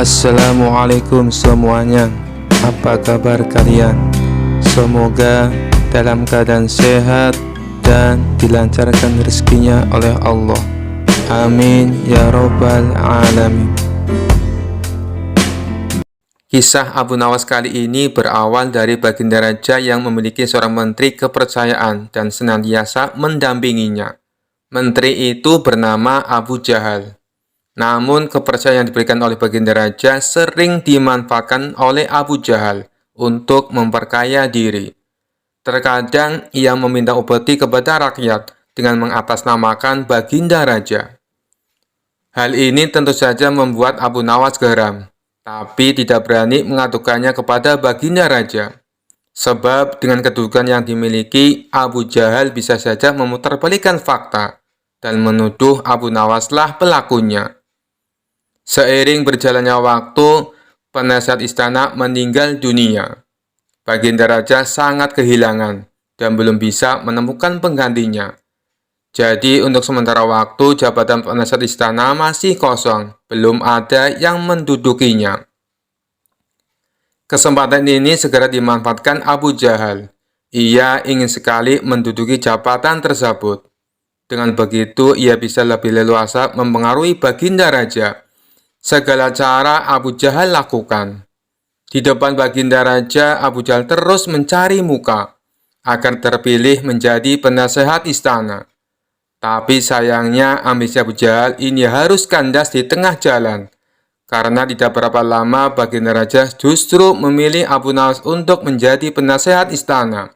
Assalamualaikum semuanya. Apa kabar kalian? Semoga dalam keadaan sehat dan dilancarkan rezekinya oleh Allah. Amin ya robbal alamin. Kisah Abu Nawas kali ini berawal dari Baginda Raja yang memiliki seorang menteri kepercayaan dan senantiasa mendampinginya. Menteri itu bernama Abu Jahal. Namun, kepercayaan yang diberikan oleh Baginda Raja sering dimanfaatkan oleh Abu Jahal untuk memperkaya diri. Terkadang, ia meminta upeti kepada rakyat dengan mengatasnamakan Baginda Raja. Hal ini tentu saja membuat Abu Nawas geram, tapi tidak berani mengadukannya kepada Baginda Raja. Sebab dengan kedudukan yang dimiliki, Abu Jahal bisa saja memutarbalikkan fakta dan menuduh Abu Nawaslah pelakunya. Seiring berjalannya waktu, penasihat istana meninggal dunia. Baginda Raja sangat kehilangan dan belum bisa menemukan penggantinya. Jadi untuk sementara waktu jabatan penasihat istana masih kosong, belum ada yang mendudukinya. Kesempatan ini segera dimanfaatkan Abu Jahal. Ia ingin sekali menduduki jabatan tersebut. Dengan begitu, ia bisa lebih leluasa mempengaruhi Baginda Raja. Segala cara Abu Jahal lakukan. Di depan Baginda Raja, Abu Jahal terus mencari muka agar terpilih menjadi penasehat istana. Tapi sayangnya ambisi Abu Jahal ini harus kandas di tengah jalan. Karena tidak berapa lama Baginda Raja justru memilih Abu Nawas untuk menjadi penasehat istana.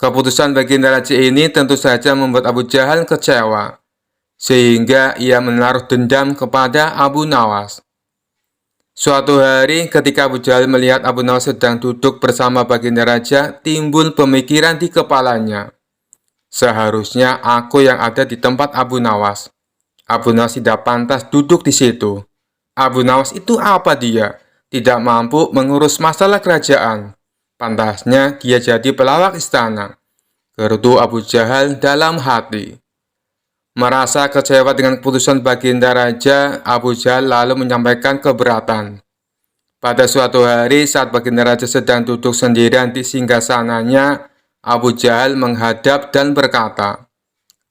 Keputusan Baginda Raja ini tentu saja membuat Abu Jahal kecewa, sehingga ia menaruh dendam kepada Abu Nawas. Suatu hari ketika Abu Jahal melihat Abu Nawas sedang duduk bersama Baginda Raja, timbul pemikiran di kepalanya. Seharusnya aku yang ada di tempat Abu Nawas. Abu Nawas tidak pantas duduk di situ. Abu Nawas itu apa dia? Tidak mampu mengurus masalah kerajaan. Pantasnya dia jadi pelawak istana. Gerutu Abu Jahal dalam hati. Merasa kecewa dengan keputusan Baginda Raja, Abu Jahal lalu menyampaikan keberatan. Pada suatu hari saat Baginda Raja sedang duduk sendirian di singgasananya, Abu Jahal menghadap dan berkata,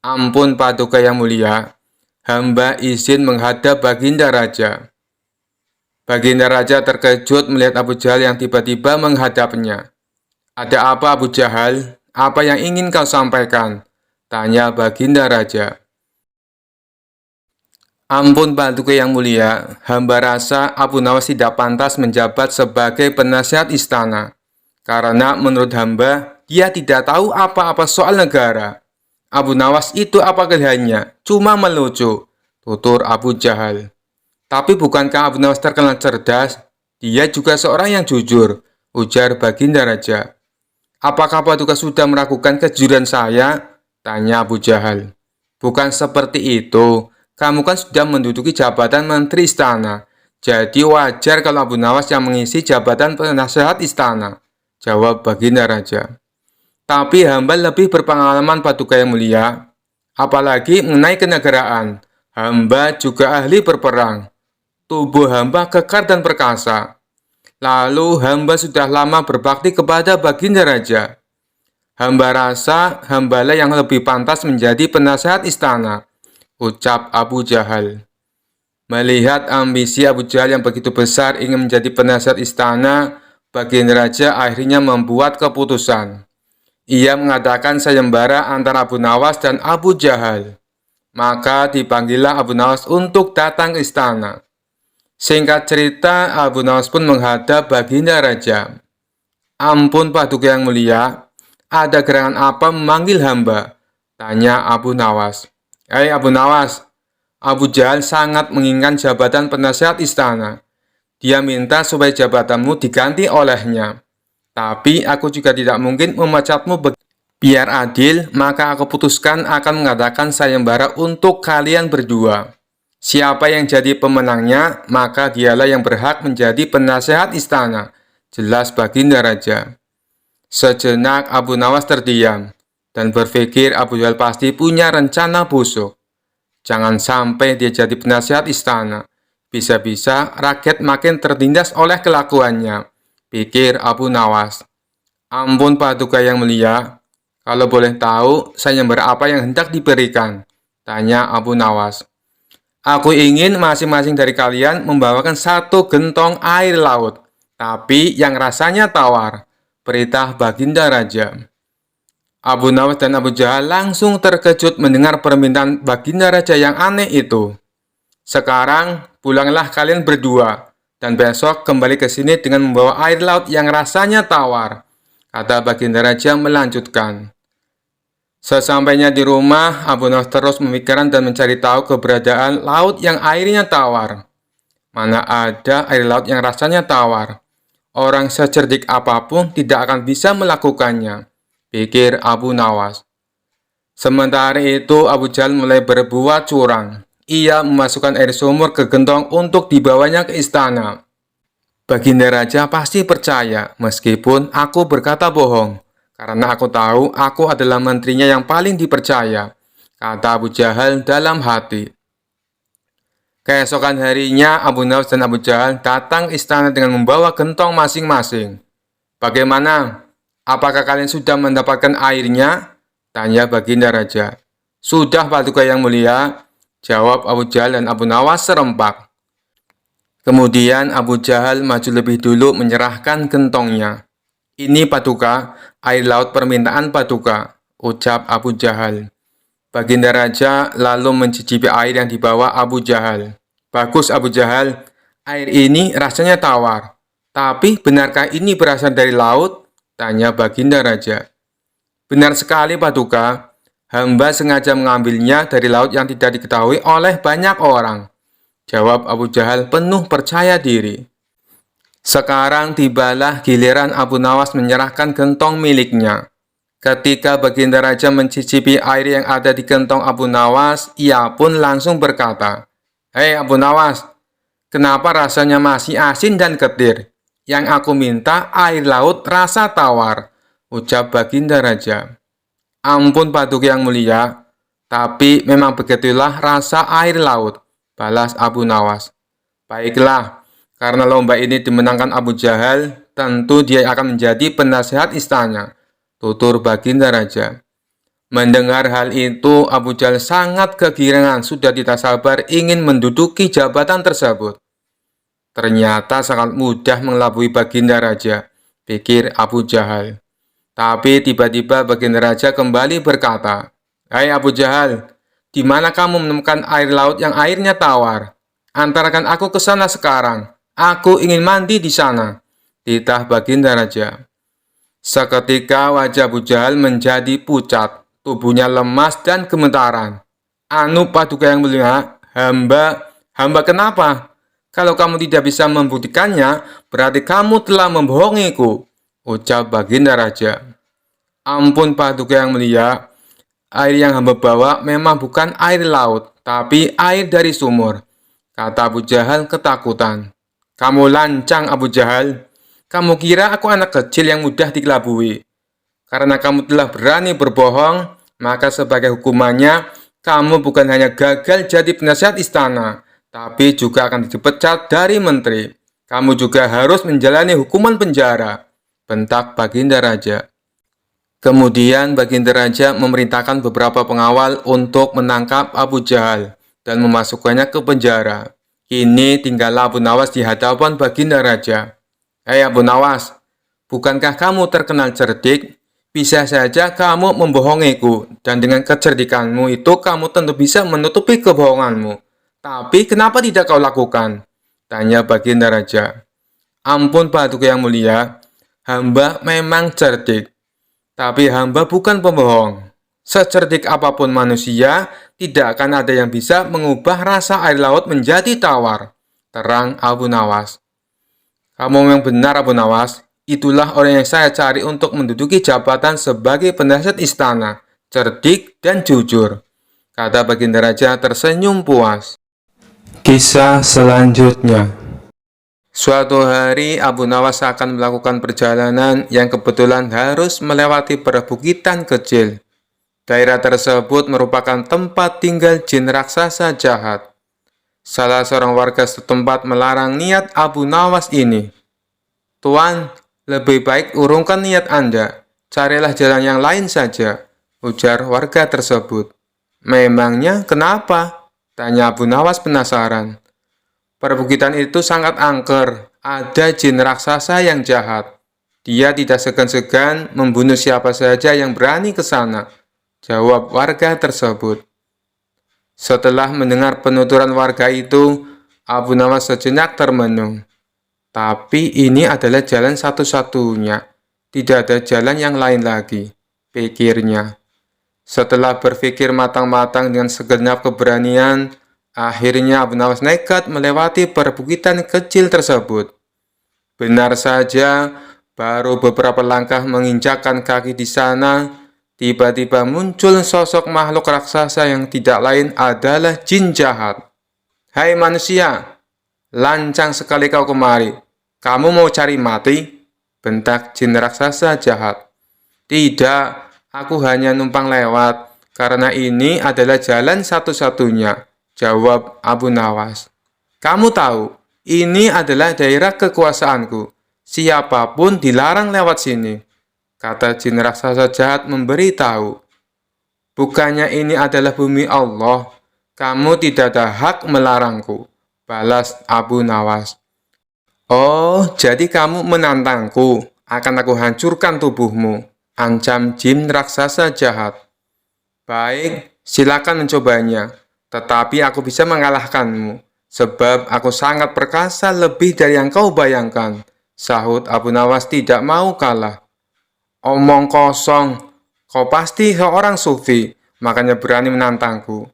"Ampun Paduka yang mulia, hamba izin menghadap Baginda Raja." Baginda Raja terkejut melihat Abu Jahal yang tiba-tiba menghadapnya. "Ada apa Abu Jahal? Apa yang ingin kau sampaikan?" tanya Baginda Raja. "Ampun Paduka yang mulia, hamba rasa Abu Nawas tidak pantas menjabat sebagai penasihat istana. Karena menurut hamba, dia tidak tahu apa-apa soal negara. Abu Nawas itu apa kelihayannya? Cuma melucu," tutur Abu Jahal. "Tapi bukankah Abu Nawas terkenal cerdas? Dia juga seorang yang jujur," ujar Baginda Raja. "Apakah Paduka sudah meragukan kejujuran saya?" tanya Abu Jahal. "Bukan seperti itu. Kamu kan sudah menduduki jabatan menteri istana. Jadi wajar kalau Abu Nawas yang mengisi jabatan penasehat istana," jawab Baginda Raja. "Tapi hamba lebih berpengalaman Paduka yang mulia. Apalagi mengenai kenegaraan. Hamba juga ahli berperang. Tubuh hamba kekar dan perkasa. Lalu hamba sudah lama berbakti kepada Baginda Raja. Hamba rasa hambalah yang lebih pantas menjadi penasehat istana," ucap Abu Jahal. Melihat ambisi Abu Jahal yang begitu besar ingin menjadi penasihat istana, Baginda Raja akhirnya membuat keputusan. Ia mengadakan sayembara antara Abu Nawas dan Abu Jahal. Maka dipanggillah Abu Nawas untuk datang ke istana. Singkat cerita, Abu Nawas pun menghadap Baginda Raja. "Ampun Paduka yang mulia, ada gerangan apa memanggil hamba?" tanya Abu Nawas. "Hei Abu Nawas, Abu Jahal sangat menginginkan jabatan penasihat istana. Dia minta supaya jabatanmu diganti olehnya. Tapi aku juga tidak mungkin memecatmu biar adil, maka aku putuskan akan mengadakan sayembara untuk kalian berdua. Siapa yang jadi pemenangnya, maka dialah yang berhak menjadi penasehat istana," jelas Baginda Raja. Sejenak Abu Nawas terdiam dan berpikir Abu Jahal pasti punya rencana busuk. Jangan sampai dia jadi penasihat istana. Bisa-bisa rakyat makin tertindas oleh kelakuannya, pikir Abu Nawas. Ampun Paduka yang mulia, kalau boleh tahu, sayembara apa yang hendak diberikan? Tanya Abu Nawas. Aku ingin masing-masing dari kalian membawakan satu gentong air laut, tapi yang rasanya tawar. Perintah Baginda Raja. Abu Nawas dan Abu Jahal langsung terkejut mendengar permintaan Baginda Raja yang aneh itu. Sekarang pulanglah kalian berdua, dan besok kembali ke sini dengan membawa air laut yang rasanya tawar, kata Baginda Raja melanjutkan. Sesampainya di rumah, Abu Nawas terus memikirkan dan mencari tahu keberadaan laut yang airnya tawar. Mana ada air laut yang rasanya tawar? Orang secerdik apapun tidak akan bisa melakukannya, pikir Abu Nawas. Sementara itu, Abu Jahal mulai berbuat curang. Ia memasukkan air sumur ke gentong untuk dibawanya ke istana. Baginda Raja pasti percaya, meskipun aku berkata bohong, karena aku tahu aku adalah menterinya yang paling dipercaya, kata Abu Jahal dalam hati. Keesokan harinya, Abu Nawas dan Abu Jahal datang ke istana dengan membawa gentong masing-masing. Bagaimana? Apakah kalian sudah mendapatkan airnya? Tanya Baginda Raja. Sudah Paduka yang mulia, jawab Abu Jahal dan Abu Nawas serempak. Kemudian Abu Jahal maju lebih dulu menyerahkan gentongnya. Ini Paduka, air laut permintaan Paduka, ucap Abu Jahal. Baginda Raja lalu mencicipi air yang dibawa Abu Jahal. Bagus Abu Jahal, air ini rasanya tawar. Tapi benarkah ini berasal dari laut? Tanya Baginda Raja. Benar sekali Paduka, hamba sengaja mengambilnya dari laut yang tidak diketahui oleh banyak orang. Jawab Abu Jahal penuh percaya diri. Sekarang tibalah giliran Abu Nawas menyerahkan gentong miliknya. Ketika Baginda Raja mencicipi air yang ada di gentong Abu Nawas, ia pun langsung berkata, Hei Abu Nawas, kenapa rasanya masih asin dan getir? Yang aku minta air laut rasa tawar, ucap Baginda Raja. Ampun Paduka yang mulia, tapi memang begitulah rasa air laut, balas Abu Nawas. Baiklah, karena lomba ini dimenangkan Abu Jahal, tentu dia akan menjadi penasehat istana, tutur Baginda Raja. Mendengar hal itu, Abu Jahal sangat kegirangan, sudah tidak sabar ingin menduduki jabatan tersebut. Ternyata sangat mudah mengelabui Baginda Raja, pikir Abu Jahal. Tapi tiba-tiba Baginda Raja kembali berkata, Hai Abu Jahal, di mana kamu menemukan air laut yang airnya tawar? Antarkan aku ke sana sekarang. Aku ingin mandi di sana, titah Baginda Raja. Seketika wajah Abu Jahal menjadi pucat, tubuhnya lemas dan gemetaran. Anu Paduka yang mulia, hamba kenapa? Kalau kamu tidak bisa membuktikannya, berarti kamu telah membohongiku, ucap Baginda Raja. Ampun Paduka yang mulia, air yang hamba bawa memang bukan air laut, tapi air dari sumur, kata Abu Jahal ketakutan. Kamu lancang Abu Jahal, kamu kira aku anak kecil yang mudah dikelabui. Karena kamu telah berani berbohong, maka sebagai hukumannya, kamu bukan hanya gagal jadi penasihat istana, tapi juga akan dipecat dari menteri. Kamu juga harus menjalani hukuman penjara, bentak Baginda Raja. Kemudian Baginda Raja memerintahkan beberapa pengawal untuk menangkap Abu Jahal dan memasukkannya ke penjara. Kini tinggallah Abu Nawas di hadapan Baginda Raja. Hei Abu Nawas, bukankah kamu terkenal cerdik? Bisa saja kamu membohongiku, dan dengan kecerdikanmu itu kamu tentu bisa menutupi kebohonganmu. Tapi kenapa tidak kau lakukan? Tanya Baginda Raja. Ampun Paduka yang mulia, hamba memang cerdik, tapi hamba bukan pembohong. Secerdik apapun manusia, tidak akan ada yang bisa mengubah rasa air laut menjadi tawar, terang Abu Nawas. Kamu memang benar Abu Nawas, itulah orang yang saya cari untuk menduduki jabatan sebagai penasihat istana, cerdik dan jujur, kata Baginda Raja tersenyum puas. Kisah selanjutnya. Suatu hari Abu Nawas akan melakukan perjalanan yang kebetulan harus melewati perbukitan kecil. Daerah tersebut merupakan tempat tinggal jin raksasa jahat. Salah seorang warga setempat melarang niat Abu Nawas ini. "Tuan, lebih baik urungkan niat Anda. Carilah jalan yang lain saja," ujar warga tersebut. "Memangnya kenapa?" tanya Abu Nawas penasaran. "Perbukitan itu sangat angker. Ada jin raksasa yang jahat. Dia tidak segan-segan membunuh siapa saja yang berani ke sana," jawab warga tersebut. Setelah mendengar penuturan warga itu, Abu Nawas sejenak termenung. "Tapi ini adalah jalan satu-satunya. Tidak ada jalan yang lain lagi," pikirnya. Setelah berpikir matang-matang dengan segenap keberanian, akhirnya Abu Nawas nekat melewati perbukitan kecil tersebut. Benar saja, baru beberapa langkah menginjakkan kaki di sana, tiba-tiba muncul sosok makhluk raksasa yang tidak lain adalah jin jahat. "Hai manusia, lancang sekali kau kemari. Kamu mau cari mati?" bentak jin raksasa jahat. "Tidak, aku hanya numpang lewat, karena ini adalah jalan satu-satunya," jawab Abu Nawas. "Kamu tahu, ini adalah daerah kekuasaanku. Siapapun dilarang lewat sini," kata jin raksasa jahat memberitahu. "Bukannya ini adalah bumi Allah? Kamu tidak ada hak melarangku," balas Abu Nawas. "Oh, jadi kamu menantangku? Akan aku hancurkan tubuhmu," ancam jin raksasa jahat. "Baik, silakan mencobanya. Tetapi aku bisa mengalahkanmu, sebab aku sangat perkasa lebih dari yang kau bayangkan," sahut Abu Nawas tidak mau kalah. "Omong kosong, kau pasti seorang sufi, makanya berani menantangku.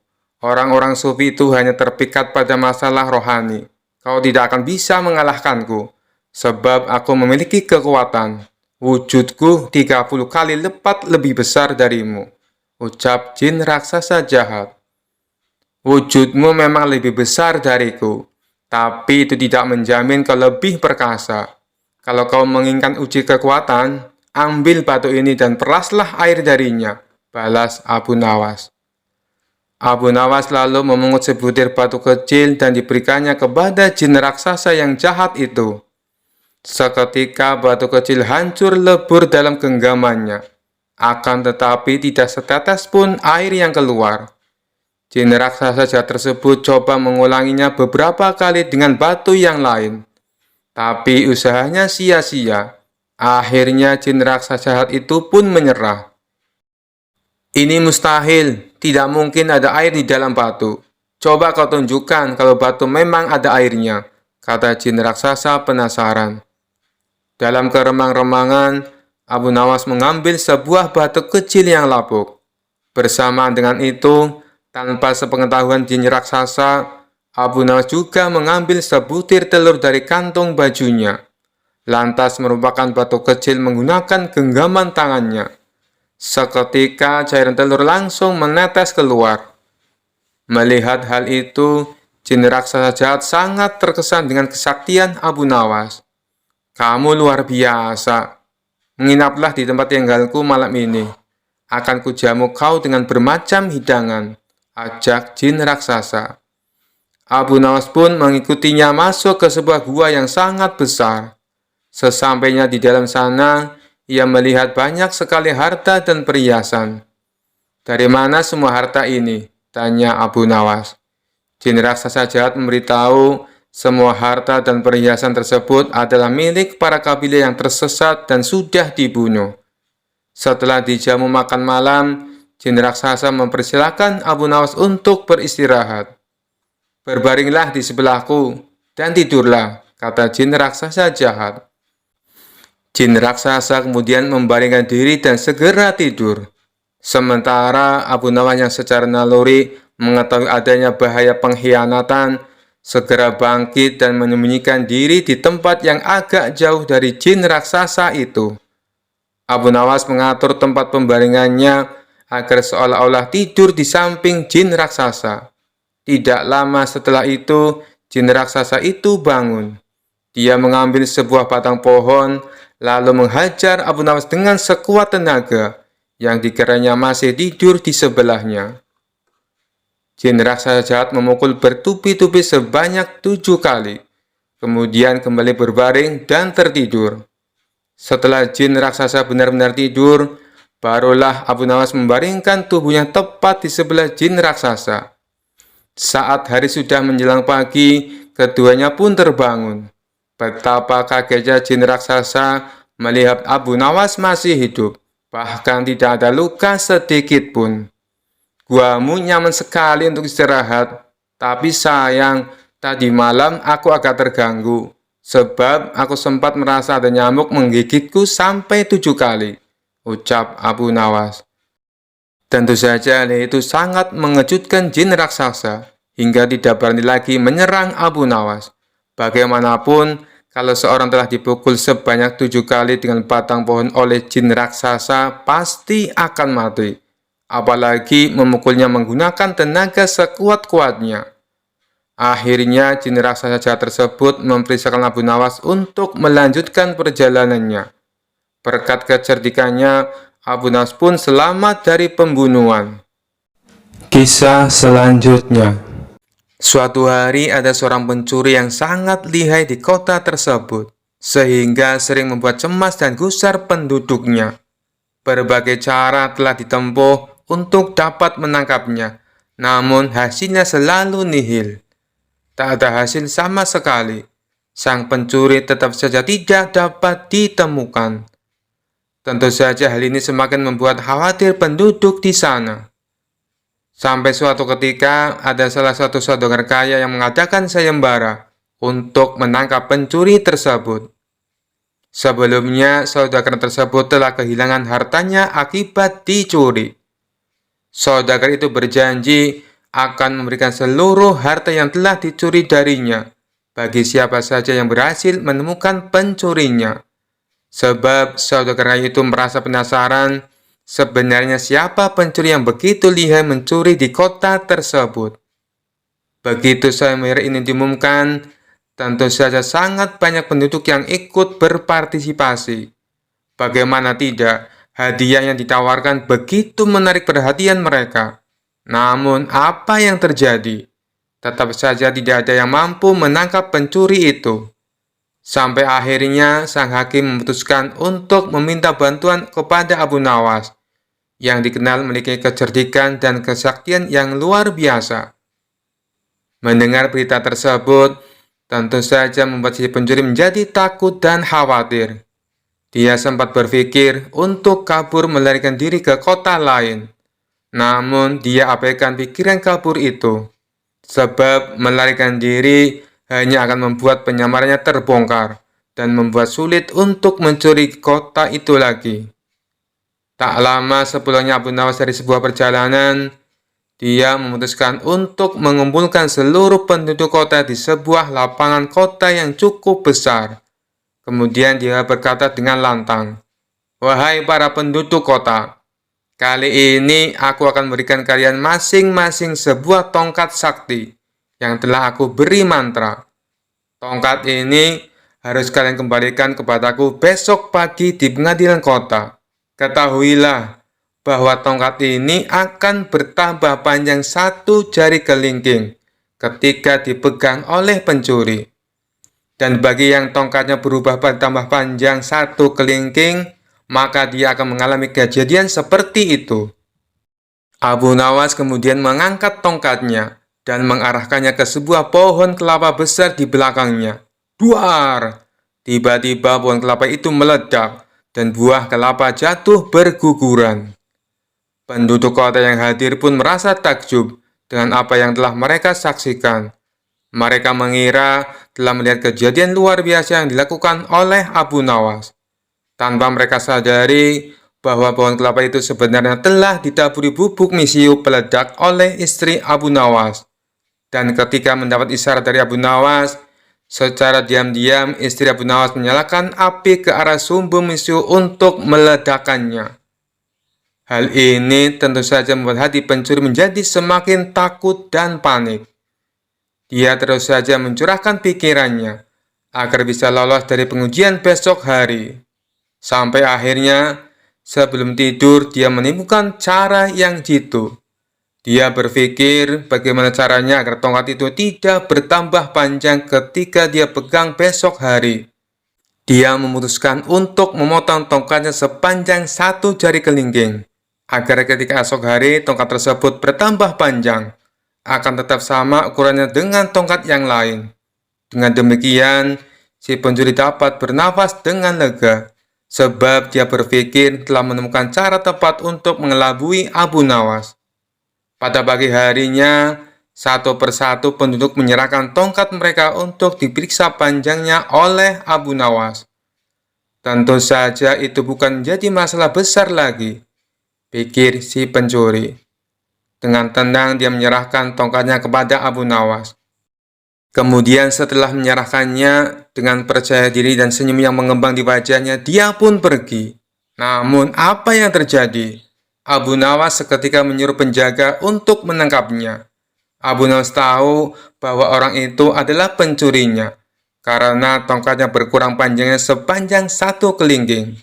Orang-orang sufi itu hanya terpikat pada masalah rohani. Kau tidak akan bisa mengalahkanku, sebab aku memiliki kekuatan. Wujudku 30 kali lipat lebih besar darimu," ucap jin raksasa jahat. "Wujudmu memang lebih besar dariku, tapi itu tidak menjamin kau lebih perkasa. Kalau kau menginginkan uji kekuatan, ambil batu ini dan peraslah air darinya," balas Abu Nawas. Abu Nawas lalu memungut sebutir batu kecil dan diberikannya kepada jin raksasa yang jahat itu. Seketika batu kecil hancur lebur dalam genggamannya. Akan tetapi tidak setetes pun air yang keluar. Jin raksasa jahat tersebut coba mengulanginya beberapa kali dengan batu yang lain. Tapi usahanya sia-sia. Akhirnya jin raksasa jahat itu pun menyerah. "Ini mustahil, tidak mungkin ada air di dalam batu. Coba kau tunjukkan kalau batu memang ada airnya," kata jin raksasa penasaran. Dalam keremang-remangan, Abu Nawas mengambil sebuah batu kecil yang lapuk. Bersamaan dengan itu, tanpa sepengetahuan jin raksasa, Abu Nawas juga mengambil sebutir telur dari kantong bajunya. Lantas merupakan batu kecil menggunakan genggaman tangannya. Seketika cairan telur langsung menetes keluar. Melihat hal itu, jin raksasa jahat sangat terkesan dengan kesaktian Abu Nawas. "Kamu luar biasa. Menginaplah di tempat tinggalku malam ini. Akan kujamu kau dengan bermacam hidangan," ajak jin raksasa. Abu Nawas pun mengikutinya masuk ke sebuah gua yang sangat besar. Sesampainya di dalam sana, ia melihat banyak sekali harta dan perhiasan. "Dari mana semua harta ini?" tanya Abu Nawas. Jin raksasa jahat memberitahu semua harta dan perhiasan tersebut adalah milik para kabilah yang tersesat dan sudah dibunuh. Setelah dijamu makan malam, jin raksasa mempersilahkan Abu Nawas untuk beristirahat. "Berbaringlah di sebelahku dan tidurlah," kata jin raksasa jahat. Jin raksasa kemudian membaringkan diri dan segera tidur. Sementara Abu Nawas yang secara naluri mengetahui adanya bahaya pengkhianatan, segera bangkit dan menyembunyikan diri di tempat yang agak jauh dari jin raksasa itu. Abu Nawas mengatur tempat pembaringannya agar seolah-olah tidur di samping jin raksasa. Tidak lama setelah itu, jin raksasa itu bangun. Dia mengambil sebuah batang pohon, lalu menghajar Abu Nawas dengan sekuat tenaga, yang dikiranya masih tidur di sebelahnya. Jin raksasa jahat memukul bertubi-tubi sebanyak 7 kali, kemudian kembali berbaring dan tertidur. Setelah jin raksasa benar-benar tidur, barulah Abu Nawas membaringkan tubuhnya tepat di sebelah jin raksasa. Saat hari sudah menjelang pagi, keduanya pun terbangun. Betapa kagetnya jin raksasa melihat Abu Nawas masih hidup, bahkan tidak ada luka sedikit pun. Guamu nyaman sekali untuk istirahat, tapi sayang, tadi malam aku agak terganggu, sebab aku sempat merasa ada nyamuk menggigitku sampai 7 kali, ucap Abu Nawas. Tentu saja hal itu sangat mengejutkan jin raksasa, hingga tidak berani lagi menyerang Abu Nawas. Bagaimanapun, kalau seorang telah dipukul sebanyak 7 kali dengan batang pohon oleh jin raksasa, pasti akan mati. Apalagi memukulnya menggunakan tenaga sekuat-kuatnya. Akhirnya, jin raksasa jahat tersebut memerintahkan Abu Nawas untuk melanjutkan perjalanannya. Berkat kecerdikannya, Abu Nawas pun selamat dari pembunuhan. Kisah selanjutnya. Suatu hari ada seorang pencuri yang sangat lihai di kota tersebut, sehingga sering membuat cemas dan gusar penduduknya. Berbagai cara telah ditempuh untuk dapat menangkapnya, namun hasilnya selalu nihil. Tak ada hasil sama sekali. Sang pencuri tetap saja tidak dapat ditemukan. Tentu saja hal ini semakin membuat khawatir penduduk di sana. Sampai suatu ketika ada salah satu saudagar kaya yang mengadakan sayembara untuk menangkap pencuri tersebut. Sebelumnya, saudagar tersebut telah kehilangan hartanya akibat dicuri. Saudagar itu berjanji akan memberikan seluruh harta yang telah dicuri darinya bagi siapa saja yang berhasil menemukan pencurinya. Sebab saudagar itu merasa penasaran sebenarnya siapa pencuri yang begitu lihai mencuri di kota tersebut. Begitu sayembara ini diumumkan, tentu saja sangat banyak penduduk yang ikut berpartisipasi. Bagaimana tidak, hadiah yang ditawarkan begitu menarik perhatian mereka. Namun, apa yang terjadi? Tetap saja tidak ada yang mampu menangkap pencuri itu. Sampai akhirnya, sang hakim memutuskan untuk meminta bantuan kepada Abu Nawas, yang dikenal memiliki kecerdikan dan kesaktian yang luar biasa. Mendengar berita tersebut, tentu saja membuat si pencuri menjadi takut dan khawatir. Dia sempat berpikir untuk kabur melarikan diri ke kota lain. Namun, dia abaikan pikiran kabur itu. Sebab melarikan diri hanya akan membuat penyamarannya terbongkar dan membuat sulit untuk mencuri kota itu lagi. Tak lama sepulangnya Abu Nawas dari sebuah perjalanan, dia memutuskan untuk mengumpulkan seluruh penduduk kota di sebuah lapangan kota yang cukup besar. Kemudian dia berkata dengan lantang, "Wahai para penduduk kota, kali ini aku akan memberikan kalian masing-masing sebuah tongkat sakti yang telah aku beri mantra. Tongkat ini harus kalian kembalikan kepadaku besok pagi di pengadilan kota. Ketahuilah bahwa tongkat ini akan bertambah panjang 1 jari kelingking ketika dipegang oleh pencuri. Dan bagi yang tongkatnya berubah bertambah panjang 1 kelingking, maka dia akan mengalami kejadian seperti itu." Abu Nawas kemudian mengangkat tongkatnya dan mengarahkannya ke sebuah pohon kelapa besar di belakangnya. Duar! Tiba-tiba pohon kelapa itu meledak dan buah kelapa jatuh berguguran. Penduduk kota yang hadir pun merasa takjub dengan apa yang telah mereka saksikan. Mereka mengira telah melihat kejadian luar biasa yang dilakukan oleh Abu Nawas. Tanpa mereka sadari bahwa pohon kelapa itu sebenarnya telah ditaburi bubuk misiu peledak oleh istri Abu Nawas. Dan ketika mendapat isyarat dari Abu Nawas, secara diam-diam istri Abu Nawas menyalakan api ke arah sumber misiu untuk meledakannya. Hal ini tentu saja membuat hati pencuri menjadi semakin takut dan panik. Dia terus saja mencurahkan pikirannya agar bisa lolos dari pengujian besok hari. Sampai akhirnya, sebelum tidur dia menemukan cara yang jitu. Dia berpikir bagaimana caranya agar tongkat itu tidak bertambah panjang ketika dia pegang besok hari. Dia memutuskan untuk memotong tongkatnya sepanjang 1 jari kelingking, agar ketika esok hari tongkat tersebut bertambah panjang, akan tetap sama ukurannya dengan tongkat yang lain. Dengan demikian, si pencuri dapat bernafas dengan lega, sebab dia berpikir telah menemukan cara tepat untuk mengelabui Abu Nawas. Pada pagi harinya, satu persatu penduduk menyerahkan tongkat mereka untuk diperiksa panjangnya oleh Abu Nawas. Tentu saja itu bukan menjadi masalah besar lagi, pikir si pencuri. Dengan tenang dia menyerahkan tongkatnya kepada Abu Nawas. Kemudian setelah menyerahkannya, dengan percaya diri dan senyum yang mengembang di wajahnya, dia pun pergi. Namun apa yang terjadi? Abu Nawas seketika menyuruh penjaga untuk menangkapnya. Abu Nawas tahu bahwa orang itu adalah pencurinya, karena tongkatnya berkurang panjangnya sepanjang 1 kelingking.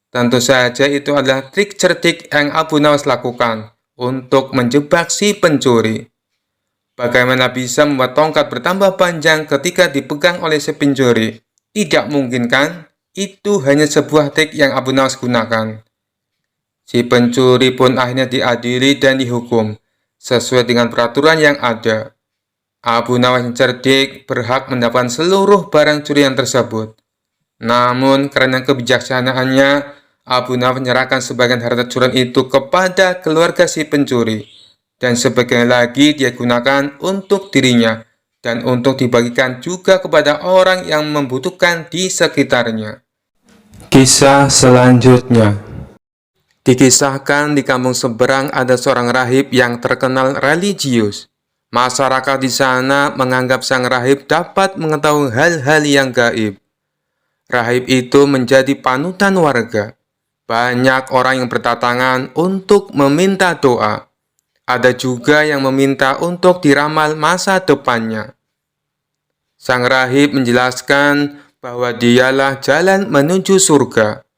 Tentu saja itu adalah trik cerdik yang Abu Nawas lakukan untuk menjebak si pencuri. Bagaimana bisa membuat tongkat bertambah panjang ketika dipegang oleh si pencuri? Tidak mungkin kan? Itu hanya sebuah trik yang Abu Nawas gunakan. Si pencuri pun akhirnya diadili dan dihukum sesuai dengan peraturan yang ada. Abu Nawas yang cerdik berhak mendapatkan seluruh barang curian tersebut. Namun karena kebijaksanaannya, Abu Nawas menyerahkan sebagian harta curian itu kepada keluarga si pencuri, dan sebagian lagi dia gunakan untuk dirinya dan untuk dibagikan juga kepada orang yang membutuhkan di sekitarnya. Kisah selanjutnya. Dikisahkan di kampung seberang ada seorang rahib yang terkenal religius. Masyarakat di sana menganggap sang rahib dapat mengetahui hal-hal yang gaib. Rahib itu menjadi panutan warga. Banyak orang yang berdatangan untuk meminta doa. Ada juga yang meminta untuk diramal masa depannya. Sang rahib menjelaskan bahwa dialah jalan menuju surga.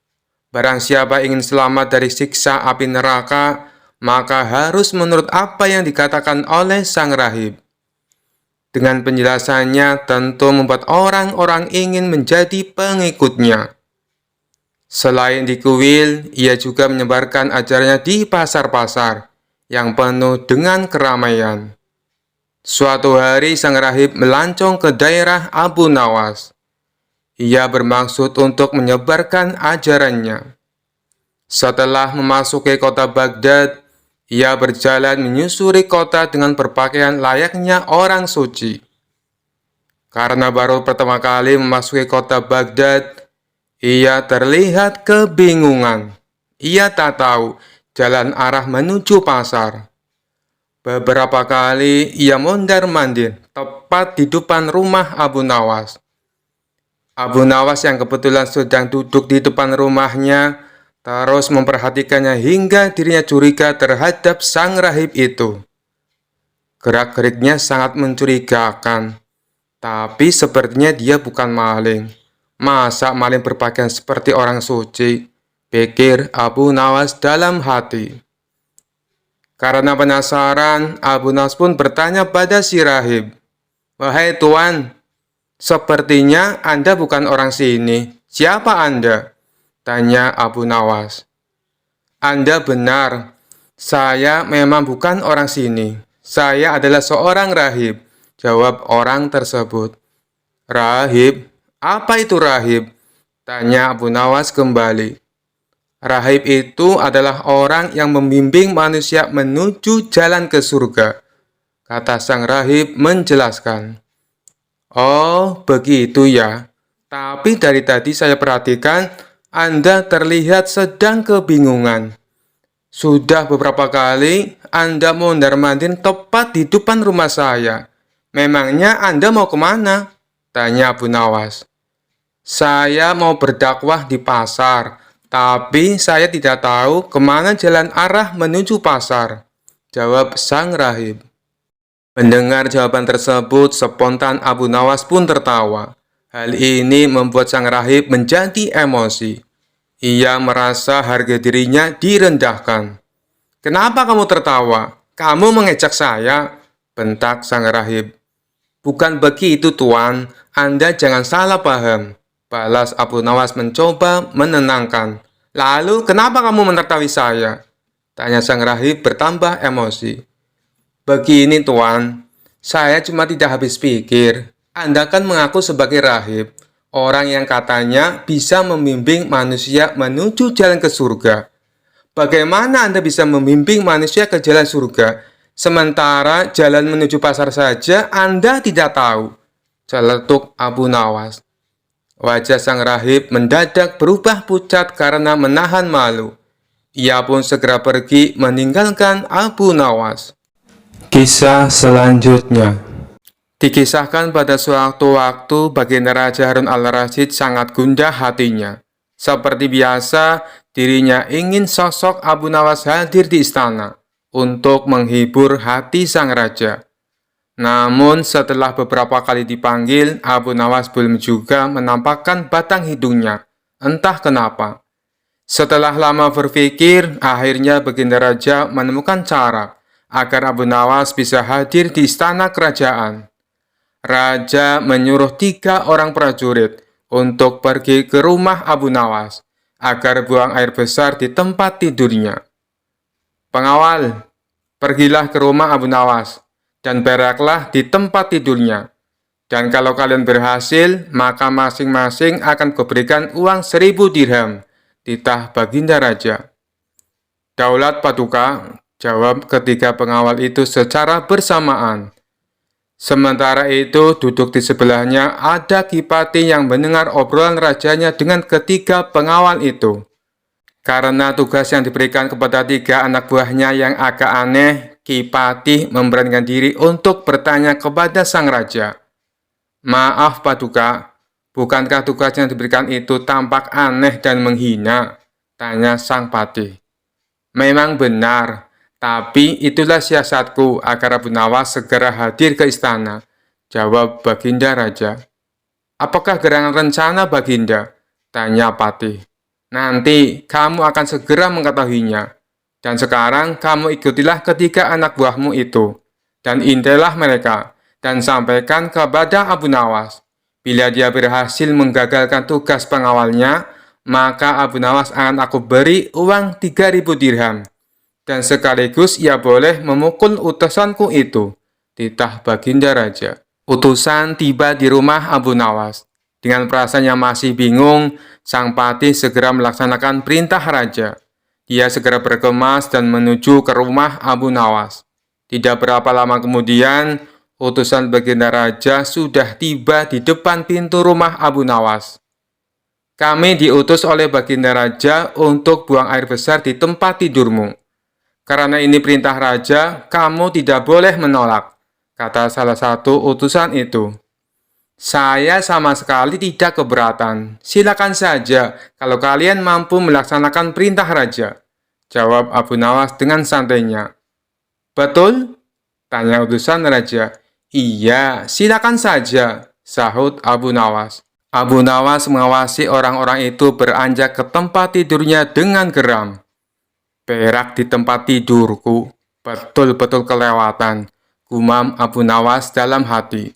Barang siapa ingin selamat dari siksa api neraka, maka harus menurut apa yang dikatakan oleh sang rahib. Dengan penjelasannya tentu membuat orang-orang ingin menjadi pengikutnya. Selain di kuil, ia juga menyebarkan ajarannya di pasar-pasar yang penuh dengan keramaian. Suatu hari sang rahib melancong ke daerah Abu Nawas. Ia bermaksud untuk menyebarkan ajarannya. Setelah memasuki kota Baghdad, ia berjalan menyusuri kota dengan berpakaian layaknya orang suci. Karena baru pertama kali memasuki kota Baghdad, ia terlihat kebingungan. Ia tak tahu jalan arah menuju pasar. Beberapa kali ia mondar-mandir tepat di depan rumah Abu Nawas. Abu Nawas yang kebetulan sedang duduk di depan rumahnya terus memperhatikannya hingga dirinya curiga terhadap sang rahib itu. Gerak-geriknya sangat mencurigakan, tapi sepertinya dia bukan maling. Masa maling berpakaian seperti orang suci? Pikir Abu Nawas dalam hati. Karena penasaran, Abu Nawas pun bertanya pada si rahib, "Wahai tuan, sepertinya Anda bukan orang sini. Siapa Anda?" tanya Abu Nawas. "Anda benar. Saya memang bukan orang sini. Saya adalah seorang rahib," jawab orang tersebut. "Rahib? Apa itu rahib?" tanya Abu Nawas kembali. "Rahib itu adalah orang yang membimbing manusia menuju jalan ke surga," kata sang rahib menjelaskan. "Oh, begitu ya. Tapi dari tadi saya perhatikan Anda terlihat sedang kebingungan. Sudah beberapa kali Anda mondar-mandir tepat di depan rumah saya. Memangnya Anda mau kemana?" tanya Abu Nawas. "Saya mau berdakwah di pasar, tapi saya tidak tahu kemana jalan arah menuju pasar," jawab sang rahib. Mendengar jawaban tersebut, spontan Abu Nawas pun tertawa. Hal ini membuat sang rahib menjadi emosi. Ia merasa harga dirinya direndahkan. "Kenapa kamu tertawa? Kamu mengejek saya, bentak sang rahib. Bukan begitu, Tuan. Anda jangan salah paham. Balas Abu Nawas mencoba menenangkan. Lalu, kenapa kamu menertawi saya? Tanya sang rahib bertambah emosi. Begini, Tuan. Saya cuma tidak habis pikir. Anda kan mengaku sebagai rahib. Orang yang katanya bisa membimbing manusia menuju jalan ke surga. Bagaimana Anda bisa membimbing manusia ke jalan surga, sementara jalan menuju pasar saja Anda tidak tahu? Celetuk Abu Nawas. Wajah sang rahib mendadak berubah pucat karena menahan malu. Ia pun segera pergi meninggalkan Abu Nawas. Kisah selanjutnya. Dikisahkan pada suatu waktu Baginda Raja Harun al-Rasyid sangat gundah hatinya. Seperti biasa, dirinya ingin sosok Abu Nawas hadir di istana untuk menghibur hati sang raja. Namun setelah beberapa kali dipanggil, Abu Nawas belum juga menampakkan batang hidungnya. Entah kenapa. Setelah lama berpikir, akhirnya Baginda Raja menemukan cara agar Abu Nawas bisa hadir di istana kerajaan. Raja menyuruh 3 orang prajurit untuk pergi ke rumah Abu Nawas agar buang air besar di tempat tidurnya. Pengawal, pergilah ke rumah Abu Nawas dan beraklah di tempat tidurnya. Dan kalau kalian berhasil, maka masing-masing akan kuberikan uang 1000 dirham, titah Baginda Raja. Daulat Paduka, jawab ketiga pengawal itu secara bersamaan. Sementara itu, duduk di sebelahnya ada Kipati yang mendengar obrolan rajanya dengan ketiga pengawal itu. Karena tugas yang diberikan kepada 3 anak buahnya yang agak aneh, Kipati memberanikan diri untuk bertanya kepada sang raja. Maaf Paduka, bukankah tugas yang diberikan itu tampak aneh dan menghina? Tanya sang patih. Memang benar. Tapi itulah siasatku agar Abu Nawas segera hadir ke istana, jawab Baginda Raja. Apakah gerangan rencana Baginda? Tanya Patih. Nanti kamu akan segera mengetahuinya. Dan sekarang kamu ikutilah ketiga anak buahmu itu, dan intailah mereka, dan sampaikan kepada Abu Nawas. Bila dia berhasil menggagalkan tugas pengawalnya, maka Abu Nawas akan aku beri uang 3000 dirham. Dan sekaligus ia boleh memukul utusanku itu, titah Baginda Raja. Utusan tiba di rumah Abu Nawas. Dengan perasaan yang masih bingung, sang patih segera melaksanakan perintah raja. Dia segera berkemas dan menuju ke rumah Abu Nawas. Tidak berapa lama kemudian, utusan Baginda Raja sudah tiba di depan pintu rumah Abu Nawas. Kami diutus oleh Baginda Raja untuk buang air besar di tempat tidurmu. Karena ini perintah raja, kamu tidak boleh menolak, kata salah satu utusan itu. Saya sama sekali tidak keberatan. Silakan saja kalau kalian mampu melaksanakan perintah raja, jawab Abu Nawas dengan santainya. Betul? Tanya utusan raja. Iya, silakan saja, sahut Abu Nawas. Abu Nawas mengawasi orang-orang itu beranjak ke tempat tidurnya dengan geram. Berak di tempat tidurku, betul-betul kelewatan, gumam Abu Nawas dalam hati.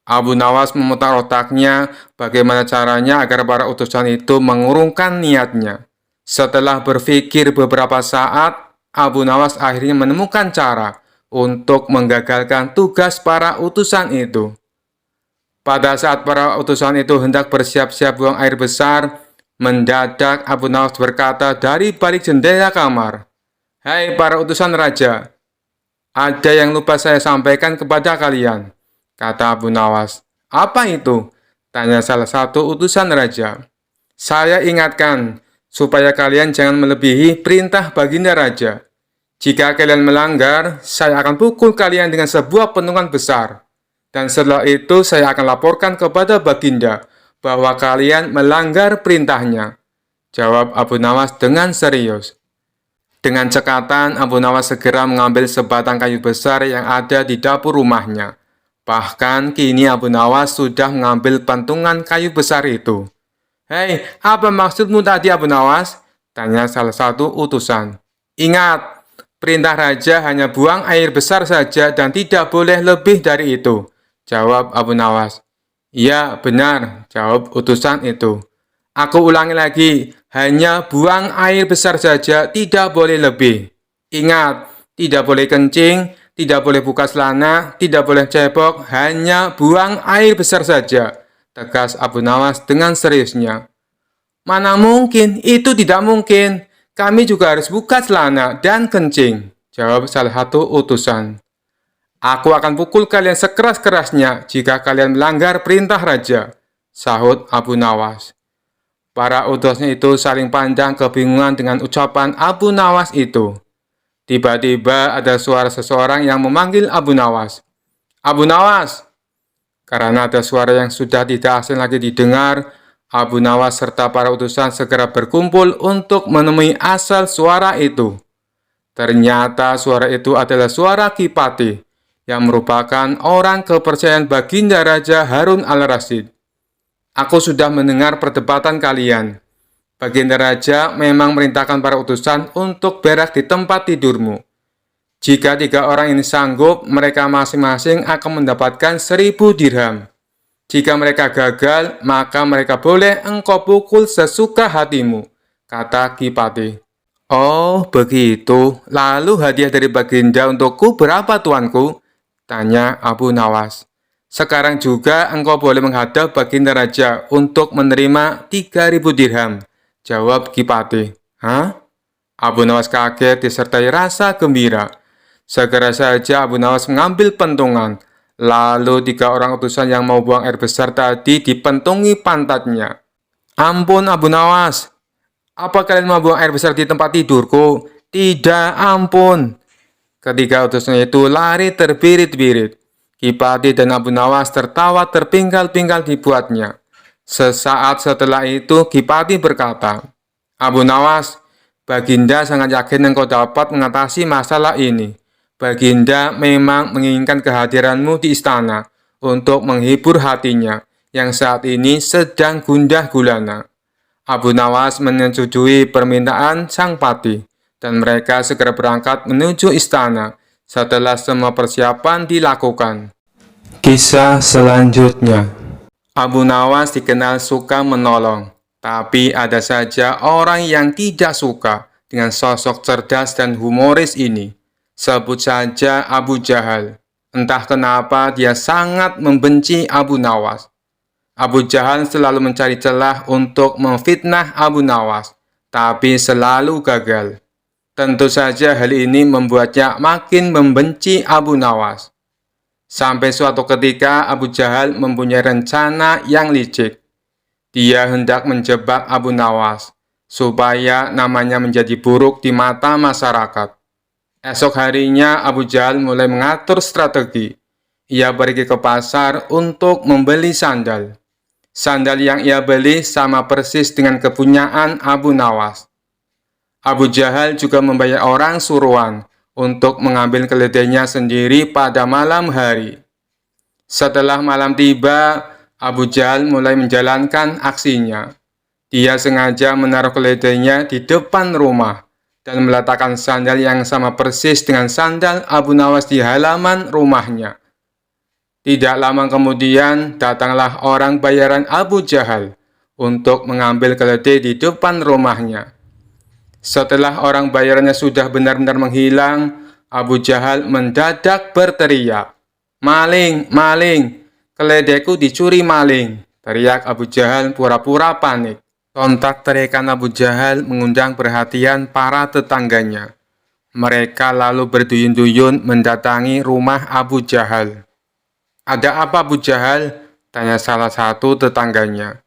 Abu Nawas memutar otaknya bagaimana caranya agar para utusan itu mengurungkan niatnya. Setelah berpikir beberapa saat, Abu Nawas akhirnya menemukan cara untuk menggagalkan tugas para utusan itu. Pada saat para utusan itu hendak bersiap-siap buang air besar, mendadak Abu Nawas berkata dari balik jendela kamar, "Hai para utusan raja, ada yang lupa saya sampaikan kepada kalian," kata Abu Nawas. "Apa itu?" tanya salah satu utusan raja. "Saya ingatkan, supaya kalian jangan melebihi perintah Baginda Raja. Jika kalian melanggar, saya akan pukul kalian dengan sebuah pentungan besar. Dan setelah itu saya akan laporkan kepada Baginda bahwa kalian melanggar perintahnya," jawab Abu Nawas dengan serius. Dengan cekatan, Abu Nawas segera mengambil sebatang kayu besar yang ada di dapur rumahnya. Bahkan kini Abu Nawas sudah mengambil pentungan kayu besar itu. "Hei, apa maksudmu tadi Abu Nawas?" tanya salah satu utusan. "Ingat, Perintah raja hanya buang air besar saja dan tidak boleh lebih dari itu, jawab Abu Nawas. Iya, benar, jawab utusan itu. Aku ulangi lagi, hanya buang air besar saja, tidak boleh lebih. Ingat, tidak boleh kencing, tidak boleh buka celana, tidak boleh cebok, hanya buang air besar saja, tegas Abu Nawas dengan seriusnya. Mana mungkin, itu tidak mungkin. Kami juga harus buka celana dan kencing, jawab salah satu utusan. Aku akan pukul kalian sekeras-kerasnya jika kalian melanggar perintah raja, sahut Abu Nawas. Para utusnya itu saling pandang kebingungan dengan ucapan Abu Nawas itu. Tiba-tiba ada suara seseorang yang memanggil Abu Nawas. Abu Nawas! Karena ada suara yang sudah tidak asing lagi didengar, Abu Nawas serta para utusan segera berkumpul untuk menemui asal suara itu. Ternyata suara itu adalah suara Kipati, yang merupakan orang kepercayaan Baginda Raja Harun al-Rasyid. Aku sudah mendengar perdebatan kalian. Baginda Raja memang merintahkan para utusan untuk berak di tempat tidurmu. Jika 3 orang ini sanggup, mereka masing-masing akan mendapatkan 1000 dirham. Jika mereka gagal, maka mereka boleh engkau pukul sesuka hatimu, kata Kipati. Oh, begitu. Lalu hadiah dari Baginda untukku berapa, tuanku? Tanya Abu Nawas. Sekarang juga engkau boleh menghadap Baginda Raja untuk menerima 3000 dirham, jawab Kipati. Hah? Abu Nawas kaget disertai rasa gembira. Segera saja Abu Nawas mengambil pentungan. Lalu 3 orang utusan yang mau buang air besar tadi dipentungi pantatnya. Ampun Abu Nawas, apa kalian mau buang air besar di tempat tidurku? Tidak, ampun. Ketiga utusan itu lari terbirit-birit. Kipati dan Abu Nawas tertawa terpinggal-pinggal dibuatnya. Sesaat setelah itu Kipati berkata, Abu Nawas, Baginda sangat yakin engkau dapat mengatasi masalah ini. Baginda memang menginginkan kehadiranmu di istana untuk menghibur hatinya yang saat ini sedang gundah gulana. Abu Nawas menyetujui permintaan sang pati dan mereka segera berangkat menuju istana setelah semua persiapan dilakukan. Kisah selanjutnya. Abu Nawas dikenal suka menolong, tapi ada saja orang yang tidak suka dengan sosok cerdas dan humoris ini. Sebut saja Abu Jahal. Entah kenapa dia sangat membenci Abu Nawas. Abu Jahal selalu mencari celah untuk memfitnah Abu Nawas, tapi selalu gagal. Tentu saja hal ini membuatnya makin membenci Abu Nawas. Sampai suatu ketika Abu Jahal mempunyai rencana yang licik. Dia hendak menjebak Abu Nawas, supaya namanya menjadi buruk di mata masyarakat. Esok harinya Abu Jahal mulai mengatur strategi. Ia pergi ke pasar untuk membeli sandal. Sandal yang ia beli sama persis dengan kepunyaan Abu Nawas. Abu Jahal juga membayar orang suruhan untuk mengambil keledainya sendiri pada malam hari. Setelah malam tiba, Abu Jahal mulai menjalankan aksinya. Dia sengaja menaruh keledainya di depan rumah dan meletakkan sandal yang sama persis dengan sandal Abu Nawas di halaman rumahnya. Tidak lama kemudian, datanglah orang bayaran Abu Jahal untuk mengambil keledai di depan rumahnya. Setelah orang bayarannya sudah benar-benar menghilang, Abu Jahal mendadak berteriak, "Maling, maling, keledaiku dicuri maling!" teriak Abu Jahal pura-pura panik. Sontak teriakan Abu Jahal mengundang perhatian para tetangganya. Mereka lalu berduyun-duyun mendatangi rumah Abu Jahal. "Ada apa Abu Jahal?" tanya salah satu tetangganya.